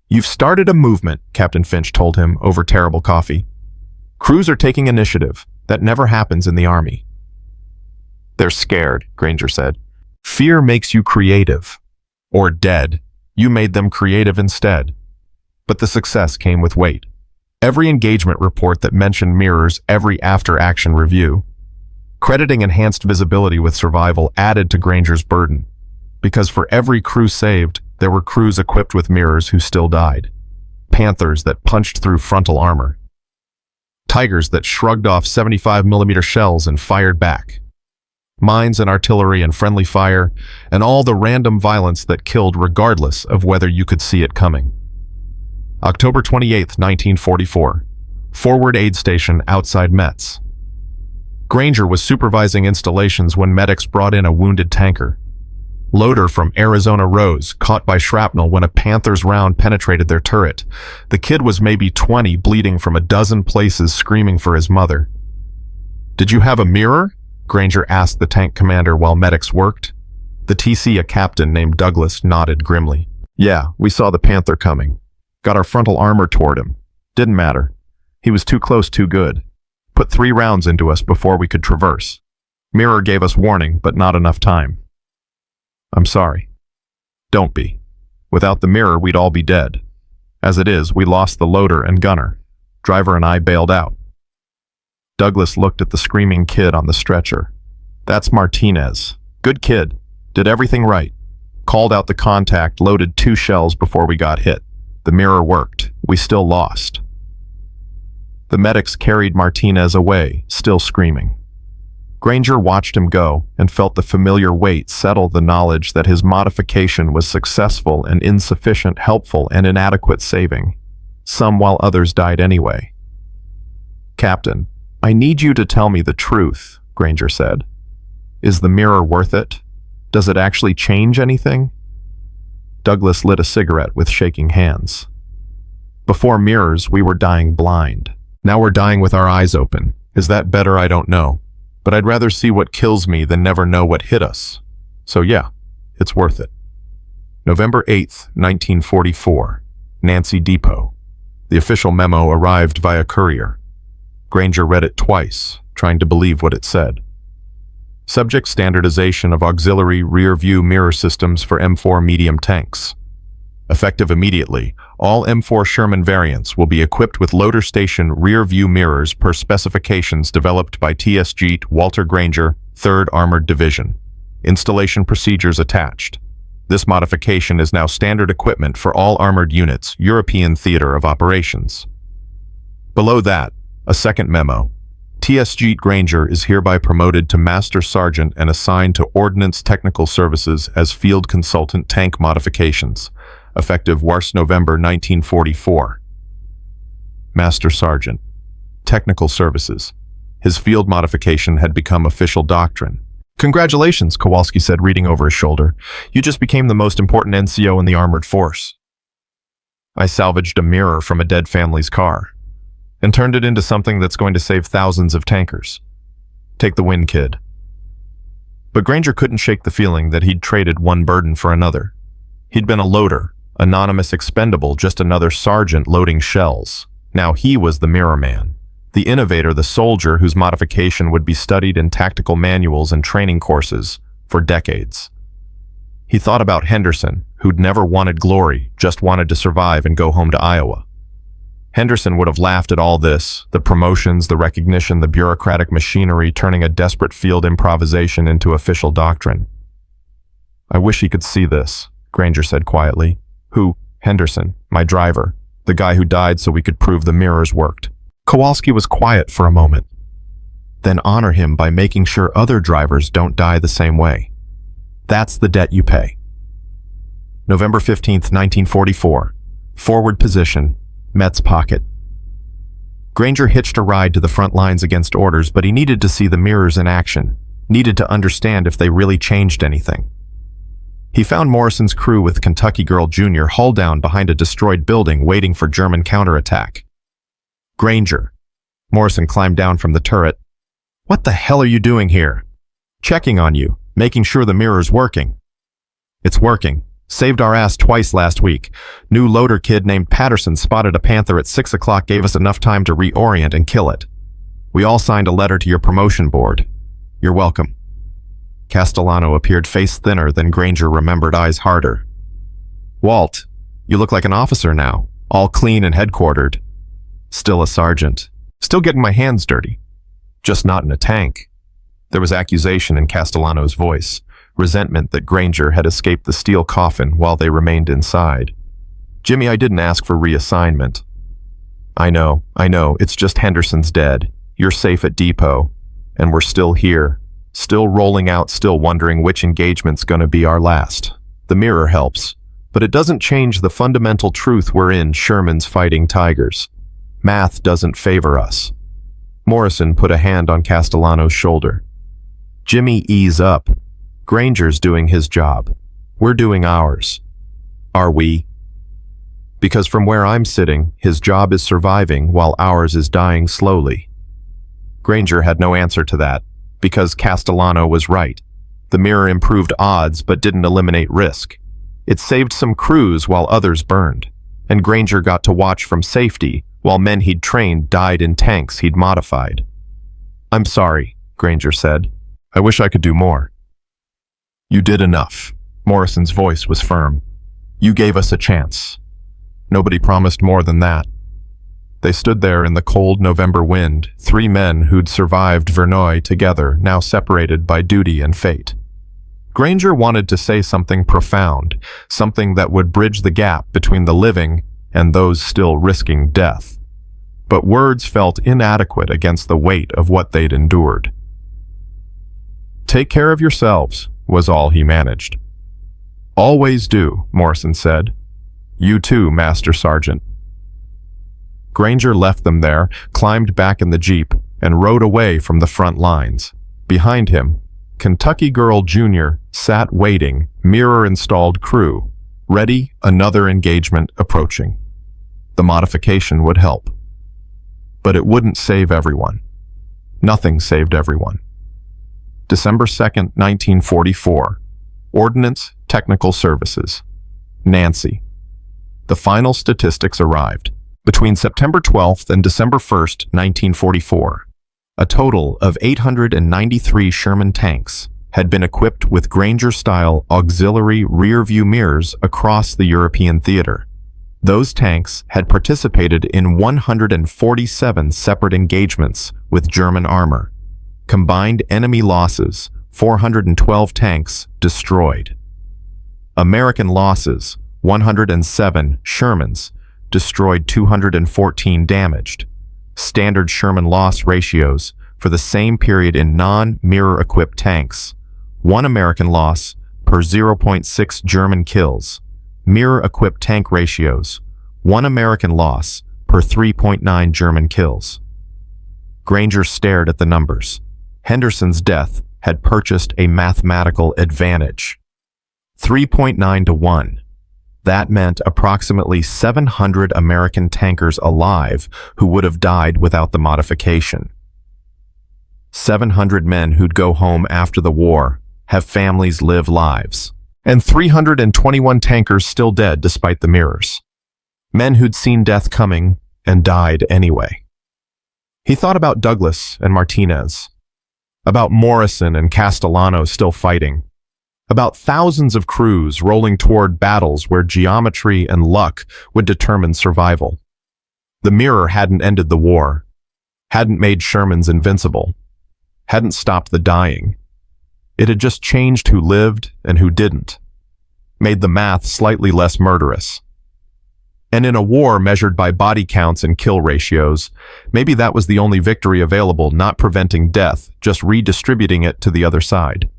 You've started a movement, Captain Finch told him over terrible coffee. Crews are taking initiative. That never happens in the Army. They're scared, Granger said. Fear makes you creative. Or dead. You made them creative instead. But the success came with weight. Every engagement report that mentioned mirrors, every after-action review. Crediting enhanced visibility with survival added to Granger's burden. Because for every crew saved, there were crews equipped with mirrors who still died. Panthers that punched through frontal armor. Tigers that shrugged off 75mm shells and fired back. Mines and artillery and friendly fire, and all the random violence that killed regardless of whether you could see it coming. October 28, 1944. Forward Aid Station outside Metz. Granger was supervising installations when medics brought in a wounded tanker. Loader from Arizona Rose, caught by shrapnel when a Panther's round penetrated their turret. The kid was maybe 20, bleeding from a dozen places, screaming for his mother. Did you have a mirror? Granger asked the tank commander while medics worked. The TC, a captain named Douglas, nodded grimly. Yeah, we saw the Panther coming. Got our frontal armor toward him. Didn't matter. He was too close, too good. Put 3 rounds into us before we could traverse. Mirror gave us warning, but not enough time. I'm sorry. Don't be. Without the mirror, we'd all be dead. As it is, we lost the loader and gunner. Driver and I bailed out. Douglas looked at the screaming kid on the stretcher. That's Martinez. Good kid. Did everything right. Called out the contact, loaded 2 shells before we got hit. The mirror worked. We still lost. The medics carried Martinez away, still screaming. Granger watched him go and felt the familiar weight settle the knowledge that his modification was successful and insufficient, helpful and inadequate saving. Some while others died anyway. Captain, I need you to tell me the truth, Granger said. Is the mirror worth it? Does it actually change anything? Douglas lit a cigarette with shaking hands. Before mirrors, we were dying blind. Now we're dying with our eyes open. Is that better? I don't know. But I'd rather see what kills me than never know what hit us. So yeah, it's worth it. November 8th, 1944. Nancy Depot. The official memo arrived via courier. Granger read it twice, trying to believe what it said. Subject standardization of auxiliary rear-view mirror systems for M4 medium tanks. Effective immediately, all M4 Sherman variants will be equipped with loader station rear-view mirrors per specifications developed by TSG Walter Granger, 3rd Armored Division. Installation procedures attached. This modification is now standard equipment for all armored units, European theater of operations. Below that, a second memo. TSG Granger is hereby promoted to Master Sergeant and assigned to Ordnance Technical Services as Field Consultant Tank Modifications, effective November 1944. Master Sergeant. Technical Services. His field modification had become official doctrine. "Congratulations," Kowalski said, reading over his shoulder. "You just became the most important NCO in the armored force." "I salvaged a mirror from a dead family's car and turned it into something that's going to save thousands of tankers. Take the win, kid." But Granger couldn't shake the feeling that he'd traded one burden for another. He'd been a loader, anonymous expendable, just another sergeant loading shells. Now he was the mirror man, the innovator, the soldier whose modification would be studied in tactical manuals and training courses for decades. He thought about Henderson, who'd never wanted glory, just wanted to survive and go home to Iowa. Henderson would have laughed at all this, the promotions, the recognition, the bureaucratic machinery turning a desperate field improvisation into official doctrine. "I wish he could see this," Granger said quietly. "Who?" "Henderson, my driver, the guy who died so we could prove the mirrors worked." Kowalski was quiet for a moment. "Then honor him by making sure other drivers don't die the same way. That's the debt you pay." November 15th, 1944. Forward position. Metz pocket. Granger hitched a ride to the front lines against orders, but he needed to see the mirrors in action, needed to understand if they really changed anything. He found Morrison's crew with Kentucky Girl Jr. hull down behind a destroyed building waiting for German counterattack. "Granger." Morrison climbed down from the turret. "What the hell are you doing here?" "Checking on you, making sure the mirror's working." "It's working. Saved our ass twice last week. New loader kid named Patterson spotted a panther at 6 o'clock, gave us enough time to reorient and kill it. We all signed a letter to your promotion board. You're welcome." Castellano appeared face thinner than Granger remembered, eyes harder. "Walt, you look like an officer now, all clean and headquartered." "Still a sergeant. Still getting my hands dirty. Just not in a tank." There was accusation in Castellano's voice, resentment that Granger had escaped the steel coffin while they remained inside. "Jimmy, I didn't ask for reassignment." I know, it's just Henderson's dead. You're safe at depot. And we're still here. Still rolling out, still wondering which engagement's gonna be our last. The mirror helps, but it doesn't change the fundamental truth we're in Sherman's fighting tigers. Math doesn't favor us." Morrison put a hand on Castellano's shoulder. "Jimmy, ease up. Granger's doing his job. We're doing ours." "Are we?" "Because from where I'm sitting, his job is surviving while ours is dying slowly." Granger had no answer to that, because Castellano was right. The mirror improved odds but didn't eliminate risk. It saved some crews while others burned, and Granger got to watch from safety while men he'd trained died in tanks he'd modified. "I'm sorry," Granger said. "I wish I could do more." "You did enough." Morrison's voice was firm. "You gave us a chance. Nobody promised more than that." They stood there in the cold November wind, three men who'd survived Verneuil together, now separated by duty and fate. Granger wanted to say something profound, something that would bridge the gap between the living and those still risking death. But words felt inadequate against the weight of what they'd endured. "Take care of yourselves," was all he managed. "Always do," Morrison said. "You too, Master Sergeant." Granger left them there, climbed back in the Jeep, and rode away from the front lines. Behind him, Kentucky Girl Jr. sat waiting, mirror-installed crew, ready, another engagement approaching. The modification would help. But it wouldn't save everyone. Nothing saved everyone. December 2nd, 1944. Ordnance Technical Services. Nancy. The final statistics arrived. Between September 12th and December 1st, 1944, A total of 893 Sherman tanks had been equipped with Granger-style auxiliary rear-view mirrors across the European theater. Those tanks had participated in 147 separate engagements with German armor. Combined enemy losses, 412 tanks destroyed. American losses, 107 Shermans, destroyed, 214 damaged. Standard Sherman loss ratios for the same period in non-mirror-equipped tanks: 1 American loss per 0.6 German kills. Mirror-equipped tank ratios: 1 American loss per 3.9 German kills. Granger stared at the numbers. Henderson's death had purchased a mathematical advantage. 3.9 to 1. That meant approximately 700 American tankers alive who would have died without the modification. 700 men who'd go home after the war, have families, live lives. And 321 tankers still dead despite the mirrors. Men who'd seen death coming and died anyway. He thought about Douglas and Martinez, about Morrison and Castellano still fighting, about thousands of crews rolling toward battles where geometry and luck would determine survival. The mirror hadn't ended the war, hadn't made Shermans invincible, hadn't stopped the dying. It had just changed who lived and who didn't, made the math slightly less murderous. And in a war measured by body counts and kill ratios, maybe that was the only victory available, not preventing death, just redistributing it to the other side.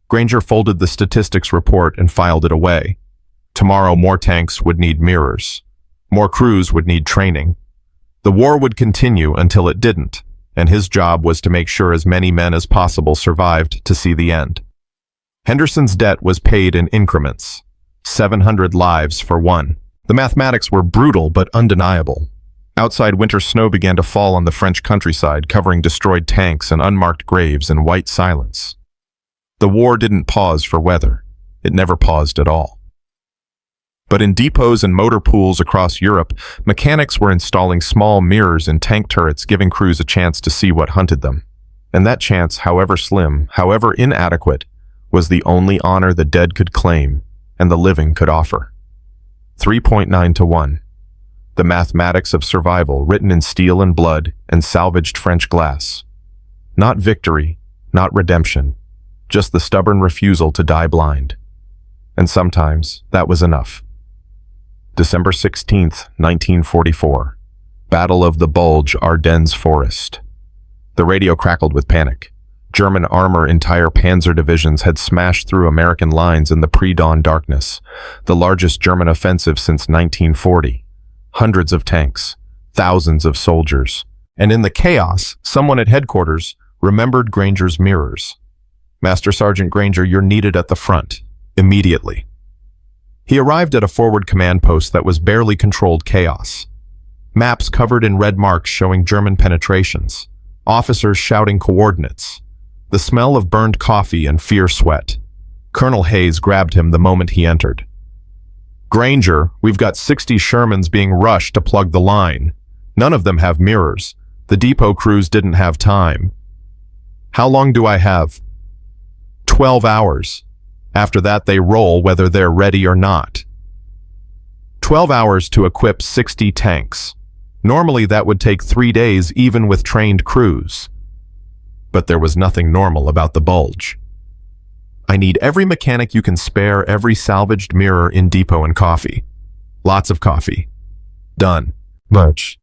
Granger folded the statistics report and filed it away. Tomorrow more tanks would need mirrors. More crews would need training. The war would continue until it didn't, and his job was to make sure as many men as possible survived to see the end. Henderson's debt was paid in increments, 700 lives for one. The mathematics were brutal but undeniable. Outside, winter snow began to fall on the French countryside, covering destroyed tanks and unmarked graves in white silence. The war didn't pause for weather. It never paused at all. But in depots and motor pools across Europe, mechanics were installing small mirrors in tank turrets, giving crews a chance to see what hunted them. And that chance, however slim, however inadequate, was the only honor the dead could claim and the living could offer. 3.9 to 1. The mathematics of survival written in steel and blood and salvaged French glass. Not victory, not redemption, just the stubborn refusal to die blind. And sometimes that was enough. December 16th, 1944. Battle of the Bulge, Ardennes Forest. The radio crackled with panic. German armor, entire panzer divisions had smashed through American lines in the pre-dawn darkness, the largest German offensive since 1940. Hundreds of tanks, thousands of soldiers. And in the chaos, someone at headquarters remembered Granger's mirrors. Master Sergeant Granger, you're needed at the front, immediately. He arrived at a forward command post that was barely controlled chaos. Maps covered in red marks showing German penetrations. Officers shouting coordinates. The smell of burned coffee and fear sweat. Colonel Hayes grabbed him the moment he entered. Granger, we've got 60 Shermans being rushed to plug the line. None of them have mirrors. The depot crews didn't have time. How long do I have? 12 hours. After that, they roll whether they're ready or not. 12 hours to equip 60 tanks. Normally that would take 3 days even with trained crews. But there was nothing normal about the Bulge. I need every mechanic you can spare, every salvaged mirror in depot, and coffee. Lots of coffee. Done. Much.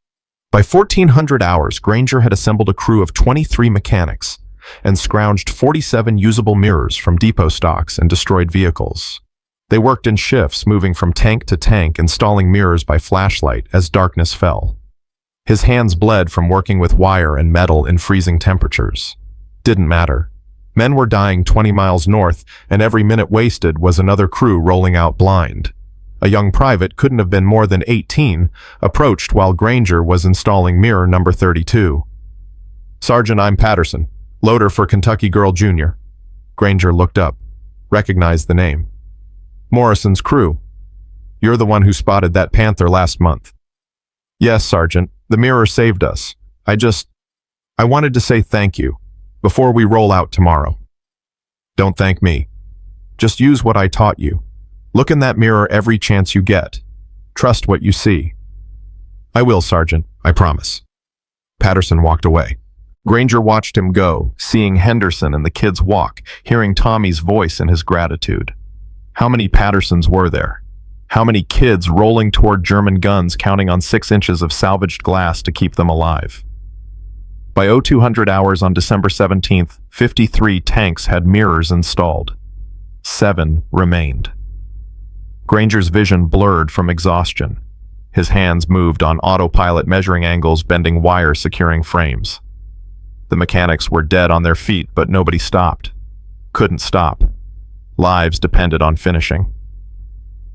By 1400 hours, Granger had assembled a crew of 23 mechanics and scrounged 47 usable mirrors from depot stocks and destroyed vehicles. They worked in shifts, moving from tank to tank, installing mirrors by flashlight as darkness fell. His hands bled from working with wire and metal in freezing temperatures. Didn't matter. Men were dying 20 miles north, and every minute wasted was another crew rolling out blind. A young private, couldn't have been more than 18, approached while Granger was installing mirror number 32. Sergeant, I'm Patterson, loader for Kentucky Girl Jr. Granger looked up, recognized the name. Morrison's crew. You're the one who spotted that panther last month. Yes, Sergeant. The mirror saved us. I wanted to say thank you before we roll out tomorrow. Don't thank me. Just use what I taught you. Look in that mirror every chance you get. Trust what you see. I will, Sergeant, I promise. Patterson walked away. Granger watched him go, seeing Henderson and the kids walk, hearing Tommy's voice and his gratitude. How many Pattersons were there? How many kids rolling toward German guns, counting on 6 inches of salvaged glass to keep them alive? By 0200 hours on December 17th, 53 tanks had mirrors installed. 7 remained. Granger's vision blurred from exhaustion. His hands moved on autopilot, measuring angles, bending wires, securing frames. The mechanics were dead on their feet, but nobody stopped. Couldn't stop. Lives depended on finishing.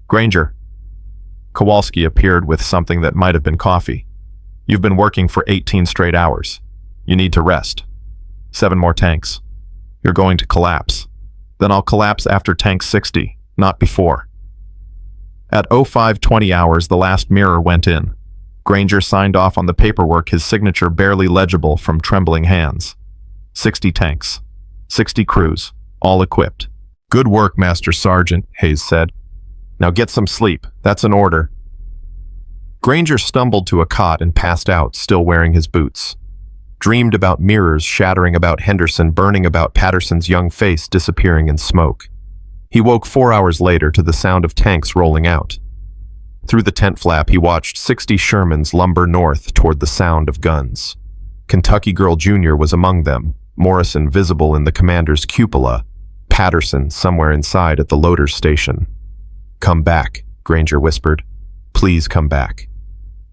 Granger. Kowalski appeared with something that might have been coffee. You've been working for 18 straight hours. You need to rest. 7 more tanks. You're going to collapse. Then I'll collapse after tank 60, not before. At 0520 hours, the last mirror went in. Granger signed off on the paperwork, his signature barely legible from trembling hands. 60 tanks. 60 crews, all equipped. Good work, Master Sergeant, Hayes said. Now get some sleep. That's an order. Granger stumbled to a cot and passed out, still wearing his boots. Dreamed about mirrors shattering about Henderson, burning about Patterson's young face, disappearing in smoke. He woke 4 hours later to the sound of tanks rolling out. Through the tent flap, he watched 60 Shermans lumber north toward the sound of guns. Kentucky Girl Jr. was among them, Morrison visible in the commander's cupola, Patterson somewhere inside at the loader's station. Come back, Granger whispered. Please come back.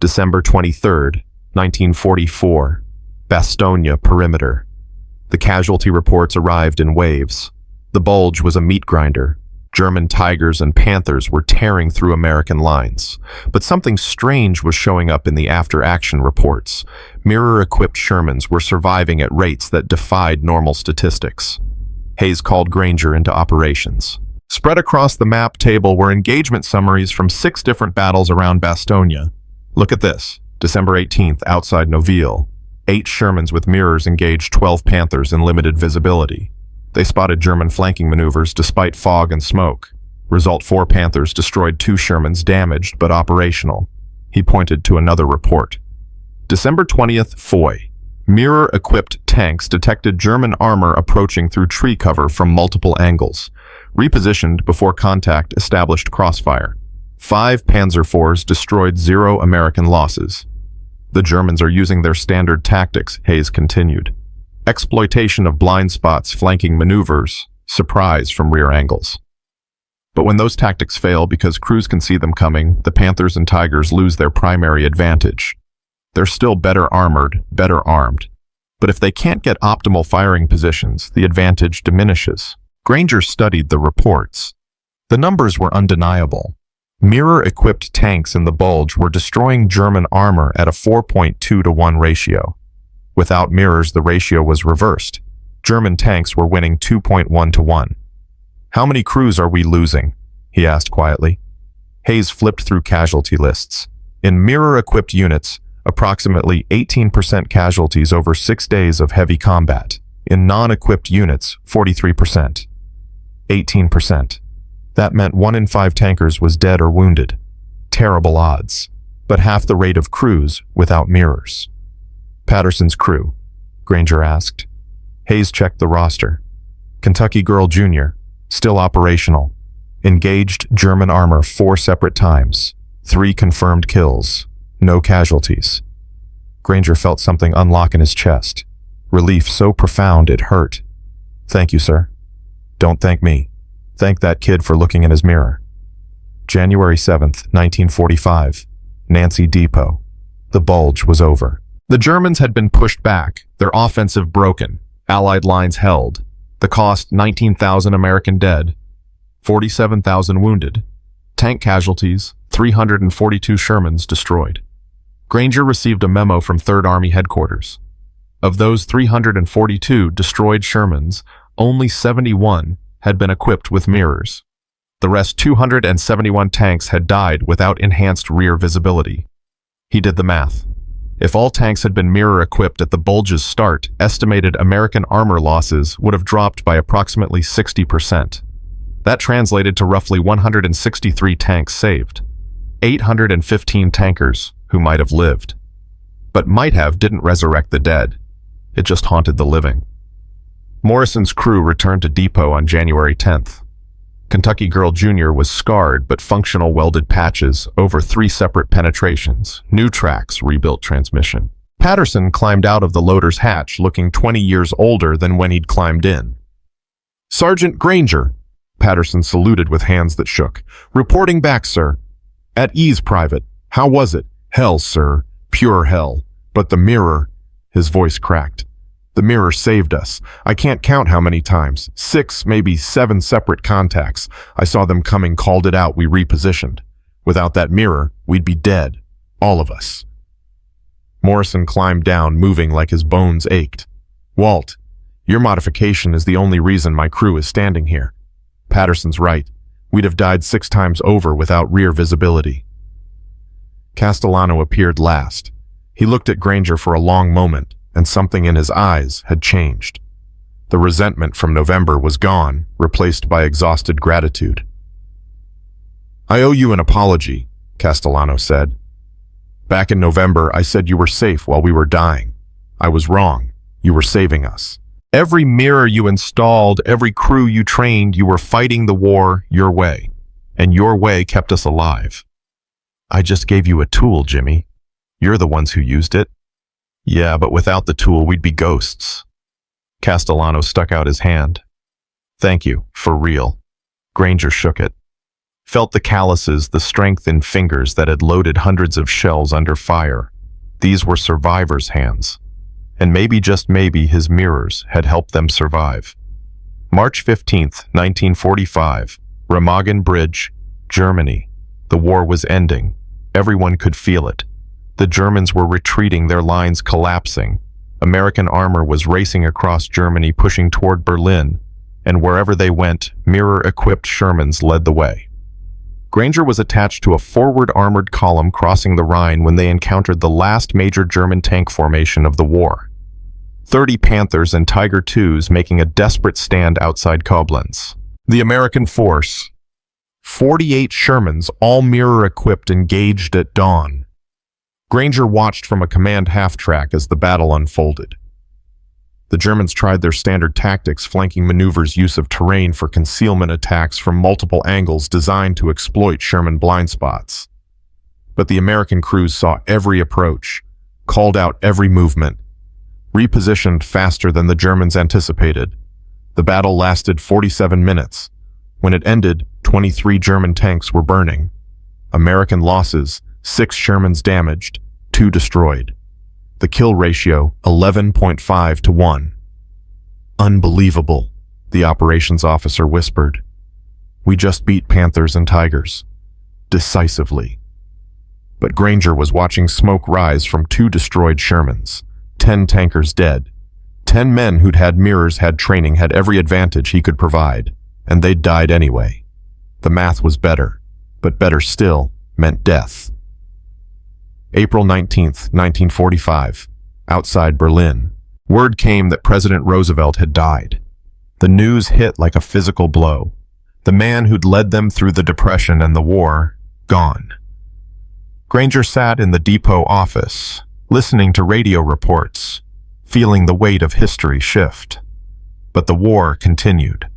December 23rd, 1944, Bastogne perimeter. The casualty reports arrived in waves. The Bulge was a meat grinder. German Tigers and Panthers were tearing through American lines. But something strange was showing up in the after-action reports. Mirror-equipped Shermans were surviving at rates that defied normal statistics. Hayes called Granger into operations. Spread across the map table were engagement summaries from 6 different battles around Bastogne. Look at this. December 18th, outside Noville. 8 Shermans with mirrors engaged 12 Panthers in limited visibility. They spotted German flanking maneuvers despite fog and smoke. Result: 4 Panthers destroyed, 2 Shermans damaged but operational. He pointed to another report. December 20th, Foy. Mirror-equipped tanks detected German armor approaching through tree cover from multiple angles. Repositioned before contact, established crossfire. 5 Panzer IVs destroyed, 0 American losses. The Germans are using their standard tactics, Hayes continued. Exploitation of blind spots, flanking maneuvers, surprise from rear angles. But when those tactics fail because crews can see them coming, the Panthers and Tigers lose their primary advantage. They're still better armored, better armed. But if they can't get optimal firing positions, the advantage diminishes. Granger studied the reports. The numbers were undeniable. Mirror-equipped tanks in the Bulge were destroying German armor at a 4.2 to 1 ratio. Without mirrors, the ratio was reversed. German tanks were winning 2.1 to 1. How many crews are we losing? He asked quietly. Hayes flipped through casualty lists. In mirror-equipped units, approximately 18% casualties over 6 days of heavy combat. In non-equipped units, 43%. 18%. That meant 1 in 5 tankers was dead or wounded. Terrible odds, but half the rate of crews without mirrors. Patterson's crew, Granger asked. Hayes checked the roster. Kentucky Girl Jr., still operational. Engaged German armor 4 separate times. 3 confirmed kills. No casualties. Granger felt something unlock in his chest. Relief so profound it hurt. Thank you, sir. Don't thank me. Thank that kid for looking in his mirror. January 7th, 1945. Nancy Depot. The Bulge was over. The Germans had been pushed back, their offensive broken, Allied lines held. The cost: 19,000 American dead, 47,000 wounded. Tank casualties: 342 Shermans destroyed. Granger received a memo from 3rd Army headquarters. Of those 342 destroyed Shermans, only 71 had been equipped with mirrors. The rest 271 tanks had died without enhanced rear visibility. He did the math. If all tanks had been mirror-equipped at the bulge's start, estimated American armor losses would have dropped by approximately 60%. That translated to roughly 163 tanks saved. 815 tankers who might have lived. But might have didn't resurrect the dead. It just haunted the living. Morrison's crew returned to depot on January 10th. Kentucky Girl Jr. was scarred but functional welded patches over 3 separate penetrations, new tracks, rebuilt transmission. Patterson climbed out of the loader's hatch looking 20 years older than when he'd climbed in. "Sergeant Granger," Patterson saluted with hands that shook. "Reporting back, sir." "At ease, Private. How was it?" "Hell, sir. Pure hell. But the mirror," his voice cracked. "The mirror saved us. I can't count how many times. 6, maybe 7 separate contacts. I saw them coming, called it out, we repositioned. Without that mirror, we'd be dead. All of us." Morrison climbed down, moving like his bones ached. "Walt, your modification is the only reason my crew is standing here. Patterson's right. We'd have died 6 times over without rear visibility." Castellano appeared last. He looked at Granger for a long moment, and something in his eyes had changed. The resentment from November was gone, replaced by exhausted gratitude. "I owe you an apology," Castellano said. "Back in November, I said you were safe while we were dying. I was wrong. You were saving us. Every mirror you installed, every crew you trained, you were fighting the war your way. And your way kept us alive. I just gave you a tool, Jimmy. You're the ones who used it." "Yeah, but without the tool, we'd be ghosts." Castellano stuck out his hand. "Thank you, for real." Granger shook it. Felt the calluses, the strength in fingers that had loaded hundreds of shells under fire. These were survivors' hands. And maybe, just maybe, his mirrors had helped them survive. March 15th, 1945, Remagen Bridge, Germany. The war was ending. Everyone could feel it. The Germans were retreating, their lines collapsing. American armor was racing across Germany, pushing toward Berlin, and wherever they went, mirror-equipped Shermans led the way. Granger was attached to a forward armored column crossing the Rhine when they encountered the last major German tank formation of the war. 30 Panthers and Tiger IIs making a desperate stand outside Koblenz. The American force, 48 Shermans, all mirror-equipped, engaged at dawn. Granger watched from a command half-track as the battle unfolded. The Germans tried their standard tactics, flanking maneuvers, use of terrain for concealment attacks from multiple angles designed to exploit Sherman blind spots. But the American crews saw every approach, called out every movement, repositioned faster than the Germans anticipated. The battle lasted 47 minutes. When it ended, 23 German tanks were burning. American losses, 6 Shermans damaged, 2 destroyed. The kill ratio, 11.5 to 1. "Unbelievable," the operations officer whispered. "We just beat Panthers and Tigers. Decisively." But Granger was watching smoke rise from 2 destroyed Shermans, 10 tankers dead. 10 men who'd had mirrors, had training, had every advantage he could provide, and they'd died anyway. The math was better, but better still meant death. April 19th, 1945, outside Berlin, word came that President Roosevelt had died. The news hit like a physical blow. The man who'd led them through the Depression and the war, gone. Granger sat in the depot office, listening to radio reports, feeling the weight of history shift. But the war continued.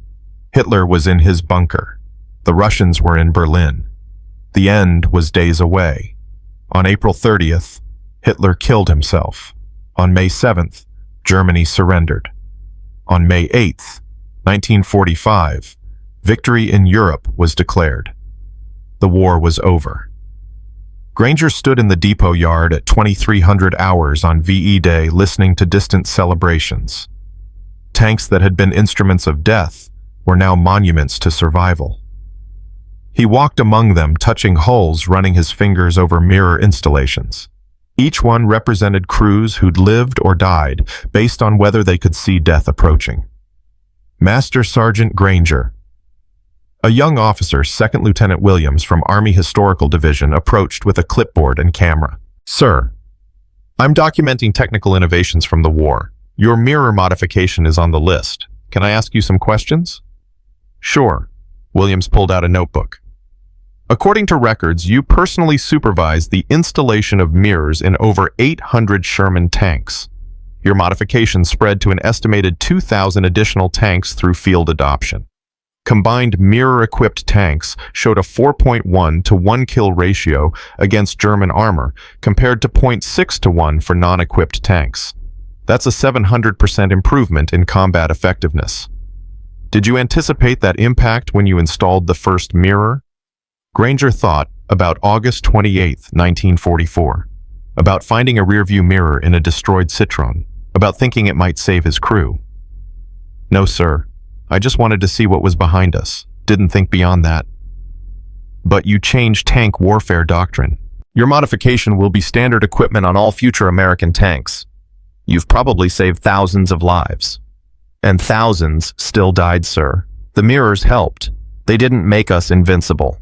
Hitler was in his bunker. The Russians were in Berlin. The end was days away. On April 30th, Hitler killed himself. On May 7th, Germany surrendered. On May 8th, 1945, victory in Europe was declared. The war was over. Granger stood in the depot yard at 2300 hours on VE Day, listening to distant celebrations. Tanks that had been instruments of death were now monuments to survival. He walked among them, touching hulls, running his fingers over mirror installations. Each one represented crews who'd lived or died, based on whether they could see death approaching. Master Sergeant Granger. A young officer, Second Lieutenant Williams from Army Historical Division, approached with a clipboard and camera. "Sir, I'm documenting technical innovations from the war. Your mirror modification is on the list. Can I ask you some questions? Sure. Williams pulled out a notebook. According to records, you personally supervised the installation of mirrors in over 800 Sherman tanks. Your modification spread to an estimated 2,000 additional tanks through field adoption. Combined mirror-equipped tanks showed a 4.1 to 1 kill ratio against German armor, compared to 0.6 to 1 for non-equipped tanks. That's a 700% improvement in combat effectiveness. Did you anticipate that impact when you installed the first mirror? Granger thought about August 28, 1944, about finding a rearview mirror in a destroyed Citroën, about thinking it might save his crew. No, sir. I just wanted to see what was behind us. Didn't think beyond that. But you changed tank warfare doctrine. Your modification will be standard equipment on all future American tanks. You've probably saved thousands of lives. And thousands still died, sir. The mirrors helped. They didn't make us invincible.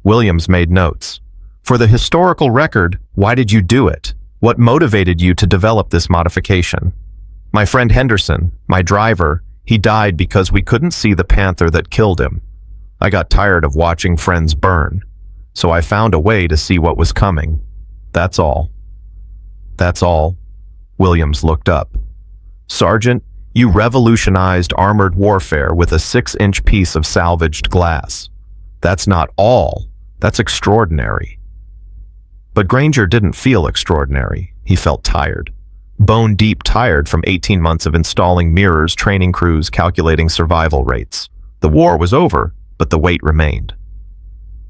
Williams made notes. For the historical record, why did you do it? What motivated you to develop this modification? My friend Henderson, my driver, he died because we couldn't see the panther that killed him. I got tired of watching friends burn, so I found a way to see what was coming. That's all. That's all. Williams looked up. Sergeant, you revolutionized armored warfare with a 6-inch piece of salvaged glass. That's not all. That's extraordinary. But Granger didn't feel extraordinary. He felt tired. Bone-deep tired from 18 months of installing mirrors, training crews, calculating survival rates. The war was over, but the weight remained.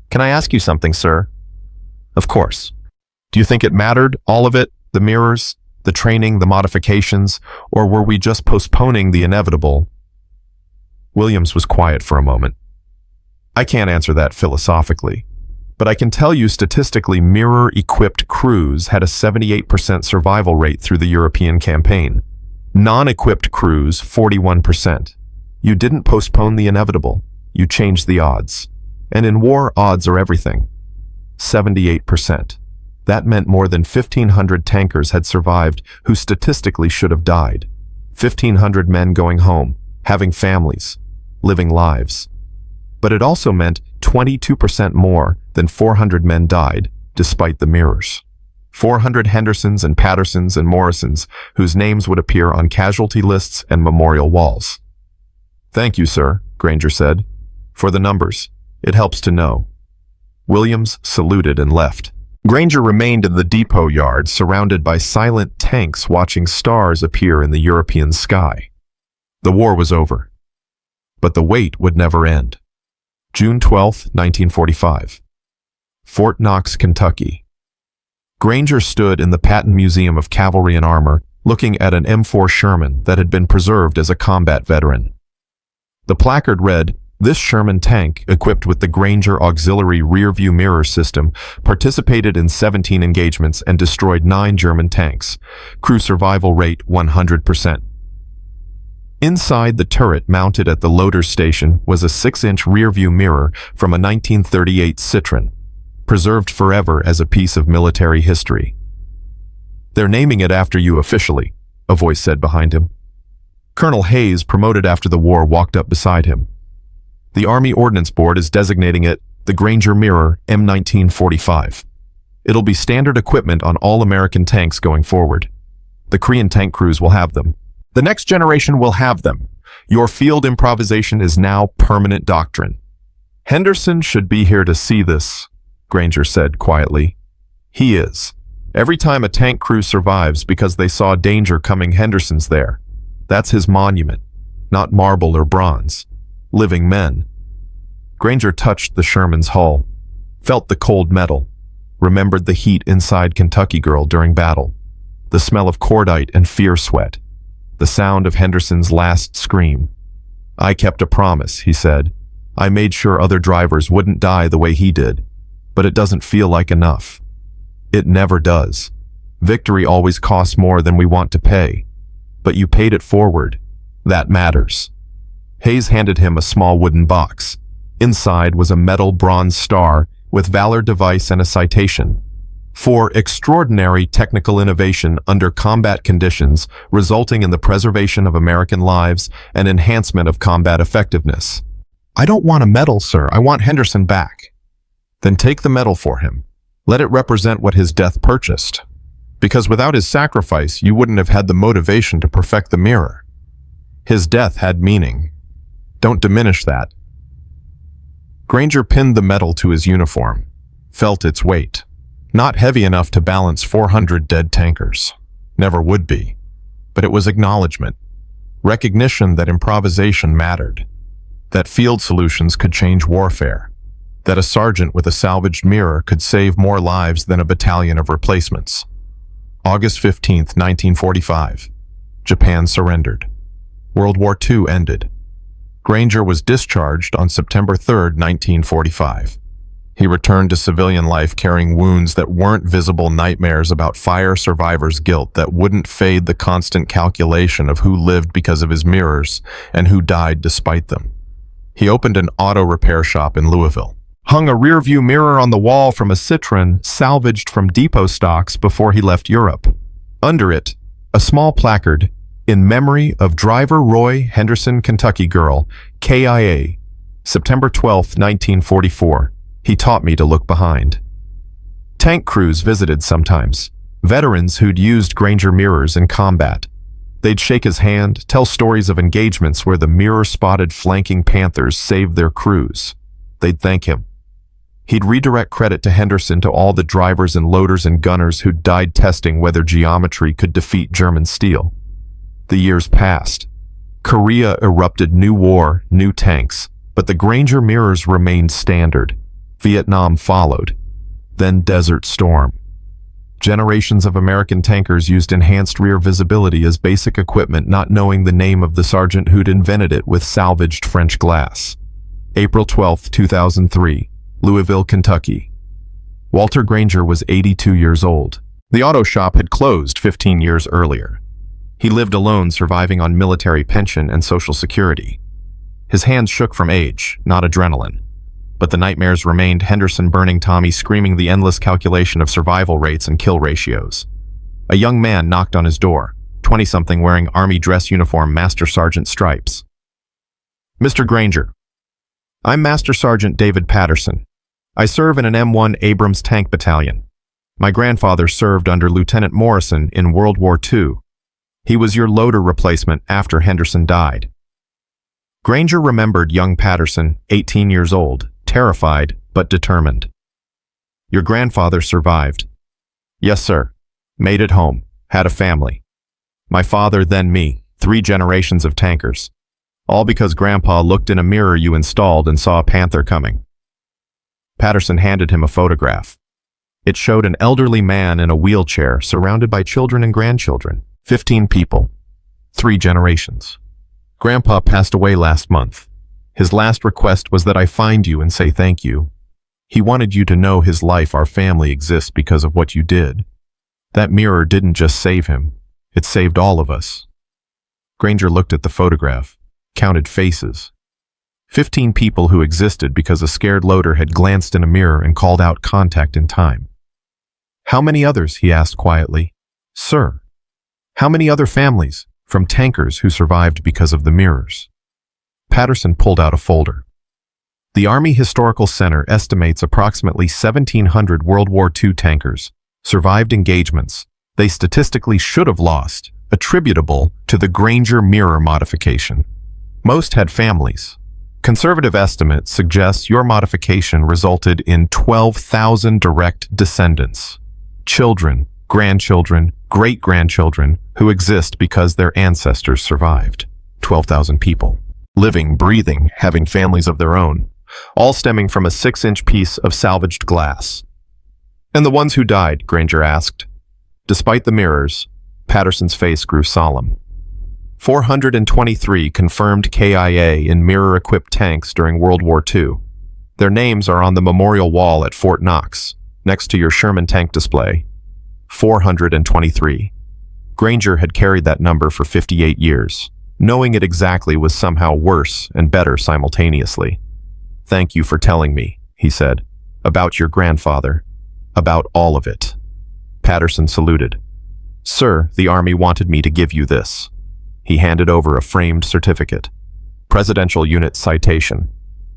Can I ask you something, sir? Of course. Do you think it mattered, all of it? The mirrors, the training, the modifications, or were we just postponing the inevitable? Williams was quiet for a moment. I can't answer that philosophically, but I can tell you statistically mirror-equipped crews had a 78% survival rate through the European campaign. Non-equipped crews, 41%. You didn't postpone the inevitable. You changed the odds. And in war, odds are everything. 78%. That meant more than 1,500 tankers had survived who statistically should have died. 1,500 men going home, having families, living lives. But it also meant 22% more than 400 men died, despite the mirrors. 400 Hendersons and Pattersons and Morrisons, whose names would appear on casualty lists and memorial walls. Thank you, sir, Granger said, for the numbers. It helps to know. Williams saluted and left. Granger remained in the depot yard, surrounded by silent tanks watching stars appear in the European sky. The war was over. But the wait would never end. June 12, 1945. Fort Knox, Kentucky. Granger stood in the Patton Museum of Cavalry and Armor, looking at an M4 Sherman that had been preserved as a combat veteran. The placard read, "This Sherman tank, equipped with the Granger Auxiliary Rearview Mirror System, participated in 17 engagements and destroyed 9 German tanks. Crew survival rate 100%. Inside the turret mounted at the loader station was a 6-inch rearview mirror from a 1938 Citroën, preserved forever as a piece of military history. They're naming it after you officially," a voice said behind him. Colonel Hayes, promoted after the war, walked up beside him. The Army Ordnance Board is designating it the Granger Mirror M1945. It'll be standard equipment on all American tanks going forward. The Korean tank crews will have them. The next generation will have them. Your field improvisation is now permanent doctrine. Henderson should be here to see this, Granger said quietly. He is. Every time a tank crew survives because they saw danger coming, Henderson's there. That's his monument, not marble or bronze. Living men. Granger touched the Sherman's hull, felt the cold metal, remembered the heat inside Kentucky Girl during battle, the smell of cordite and fear sweat, the sound of Henderson's last scream. I kept a promise, he said. I made sure other drivers wouldn't die the way he did, but it doesn't feel like enough. It never does. Victory always costs more than we want to pay, but you paid it forward. That matters. Hayes handed him a small wooden box. Inside was a metal bronze star with Valor device and a citation. For extraordinary technical innovation under combat conditions, resulting in the preservation of American lives and enhancement of combat effectiveness. I don't want a medal, sir. I want Henderson back. Then take the medal for him. Let it represent what his death purchased. Because without his sacrifice, you wouldn't have had the motivation to perfect the mirror. His death had meaning. Don't diminish that. Granger pinned the medal to his uniform, felt its weight. Not heavy enough to balance 400 dead tankers. Never would be. But it was acknowledgement. Recognition that improvisation mattered. That field solutions could change warfare. That a sergeant with a salvaged mirror could save more lives than a battalion of replacements. August 15, 1945. Japan surrendered. World War II ended. Granger was discharged on September 3, 1945. He returned to civilian life carrying wounds that weren't visible nightmares about fire survivors' guilt that wouldn't fade the constant calculation of who lived because of his mirrors and who died despite them. He opened an auto repair shop in Louisville, hung a rearview mirror on the wall from a Citroen salvaged from depot stocks before he left Europe. Under it, a small placard, in memory of driver Roy Henderson, Kentucky girl, KIA, September 12, 1944. He taught me to look behind. Tank crews visited sometimes, veterans who'd used Granger mirrors in combat. They'd shake his hand, tell stories of engagements where the mirror-spotted flanking Panthers saved their crews. They'd thank him. He'd redirect credit to Henderson to all the drivers and loaders and gunners who'd died testing whether geometry could defeat German steel. The years passed. Korea erupted new war, new tanks, but the Granger mirrors remained standard. Vietnam followed. Then Desert Storm. Generations of American tankers used enhanced rear visibility as basic equipment, not knowing the name of the sergeant who'd invented it with salvaged French glass. April 12, 2003, Louisville, Kentucky. Walter Granger was 82 years old. The auto shop had closed 15 years earlier. He lived alone, surviving on military pension and Social Security. His hands shook from age, not adrenaline. But the nightmares remained, Henderson burning Tommy, screaming the endless calculation of survival rates and kill ratios. A young man knocked on his door, 20-something wearing Army dress uniform, Master Sergeant stripes. Mr. Granger. I'm Master Sergeant David Patterson. I serve in an M1 Abrams tank battalion. My grandfather served under Lieutenant Morrison in World War II. He was your loader replacement after Henderson died. Granger remembered young Patterson, 18 years old, terrified but determined. Your grandfather survived. Yes, sir. Made it home. Had a family. My father, then me. 3 generations of tankers. All because Grandpa looked in a mirror you installed and saw a Panther coming. Patterson handed him a photograph. It showed an elderly man in a wheelchair surrounded by children and grandchildren. 15 people. 3 generations. Grandpa passed away last month. His last request was that I find you and say thank you. He wanted you to know his life, our family, exists because of what you did. That mirror didn't just save him. It saved all of us. Granger looked at the photograph, counted faces. 15 people who existed because a scared loader had glanced in a mirror and called out contact in time. How many others? He asked quietly. Sir, how many other families from tankers who survived because of the mirrors? Patterson pulled out a folder. The Army Historical Center estimates approximately 1,700 World War II tankers survived engagements they statistically should have lost, attributable to the Granger mirror modification. Most had families. Conservative estimates suggest your modification resulted in 12,000 direct descendants, children, grandchildren, great-grandchildren who exist because their ancestors survived. 12,000 people. Living, breathing, having families of their own, all stemming from a 6-inch piece of salvaged glass. And the ones who died, Granger asked. Despite the mirrors, Patterson's face grew solemn. 423 confirmed KIA in mirror-equipped tanks during World War II. Their names are on the memorial wall at Fort Knox, next to your Sherman tank display. 423. Granger had carried that number for 58 years. Knowing it exactly was somehow worse and better simultaneously. Thank you for telling me, he said, about your grandfather, about all of it. Patterson saluted. "Sir, the Army wanted me to give you this." He handed over a framed certificate. Presidential Unit Citation.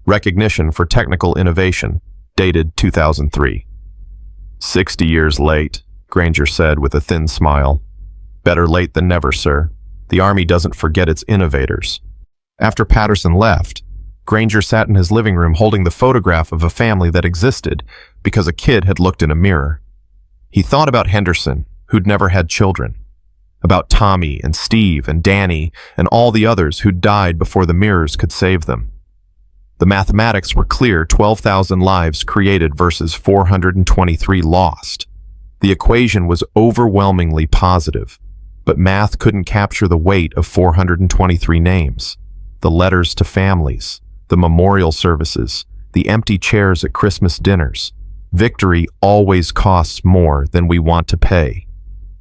Recognition for Technical Innovation, dated 2003. 60 years late, Granger said with a thin smile. "Better late than never, sir. The Army doesn't forget its innovators." After Patterson left, Granger sat in his living room holding the photograph of a family that existed because a kid had looked in a mirror. He thought about Henderson, who'd never had children, about Tommy and Steve and Danny and all the others who'd died before the mirrors could save them. The mathematics were clear: 12,000 lives created versus 423 lost. The equation was overwhelmingly positive, but math couldn't capture the weight of 423 names, the letters to families, the memorial services, the empty chairs at Christmas dinners. Victory always costs more than we want to pay.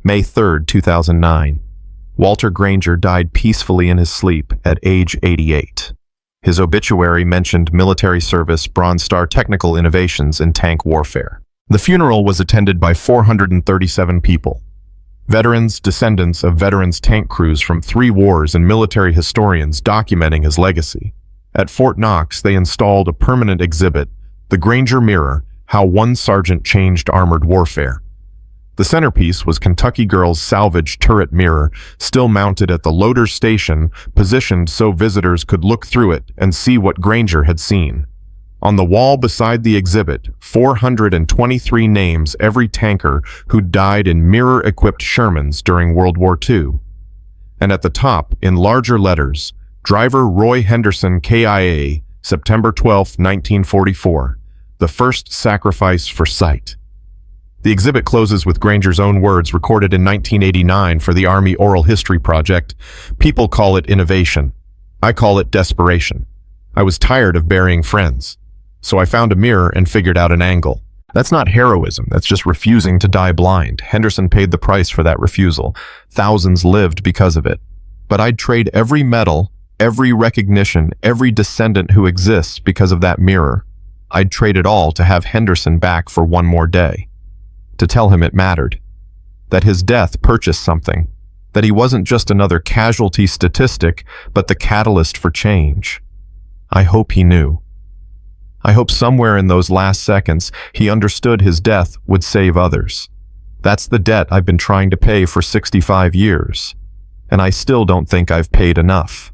May 3, 2009. Walter Granger died peacefully in his sleep at age 88. His obituary mentioned military service, Bronze Star technical innovations in tank warfare. The funeral was attended by 437 people. Veterans, descendants of veterans' tank crews from 3 wars, and military historians documenting his legacy. At Fort Knox, they installed a permanent exhibit, The Granger Mirror: How One Sergeant Changed Armored Warfare. The centerpiece was Kentucky Girl's salvage turret mirror, still mounted at the loader's station, positioned so visitors could look through it and see what Granger had seen. On the wall beside the exhibit, 423 names every tanker who died in mirror-equipped Shermans during World War II. And at the top, in larger letters, Driver Roy Henderson, KIA, September 12, 1944, the first sacrifice for sight. The exhibit closes with Granger's own words recorded in 1989 for the Army Oral History Project. "People call it innovation. I call it desperation. I was tired of burying friends. So I found a mirror and figured out an angle." That's not heroism, that's just refusing to die blind. Henderson paid the price for that refusal. Thousands lived because of it. But I'd trade every medal, every recognition, every descendant who exists because of that mirror. I'd trade it all to have Henderson back for one more day. To tell him it mattered. That his death purchased something. That he wasn't just another casualty statistic, but the catalyst for change. I hope he knew. I hope somewhere in those last seconds he understood his death would save others. That's the debt I've been trying to pay for 65 years, and I still don't think I've paid enough.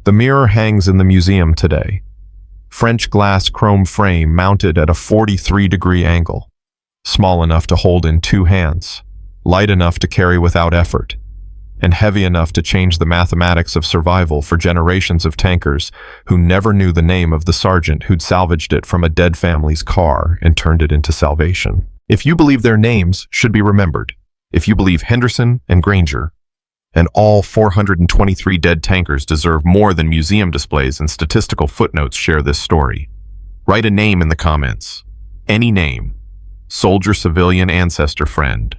The mirror hangs in the museum today. French glass chrome frame mounted at a 43-degree angle, small enough to hold in 2 hands, light enough to carry without effort, and heavy enough to change the mathematics of survival for generations of tankers who never knew the name of the sergeant who'd salvaged it from a dead family's car and turned it into salvation. If you believe their names should be remembered, if you believe Henderson and Granger and all 423 dead tankers deserve more than museum displays and statistical footnotes, share this story. Write a name in the comments. Any name. Soldier, civilian, ancestor, friend.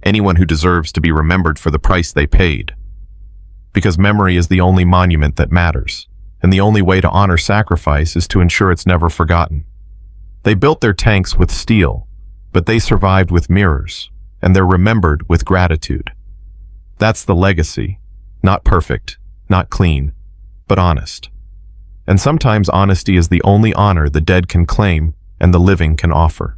Anyone who deserves to be remembered for the price they paid. Because memory is the only monument that matters, and the only way to honor sacrifice is to ensure it's never forgotten. They built their tanks with steel, but they survived with mirrors, and they're remembered with gratitude. That's the legacy. Not perfect, not clean, but honest. And sometimes honesty is the only honor the dead can claim and the living can offer.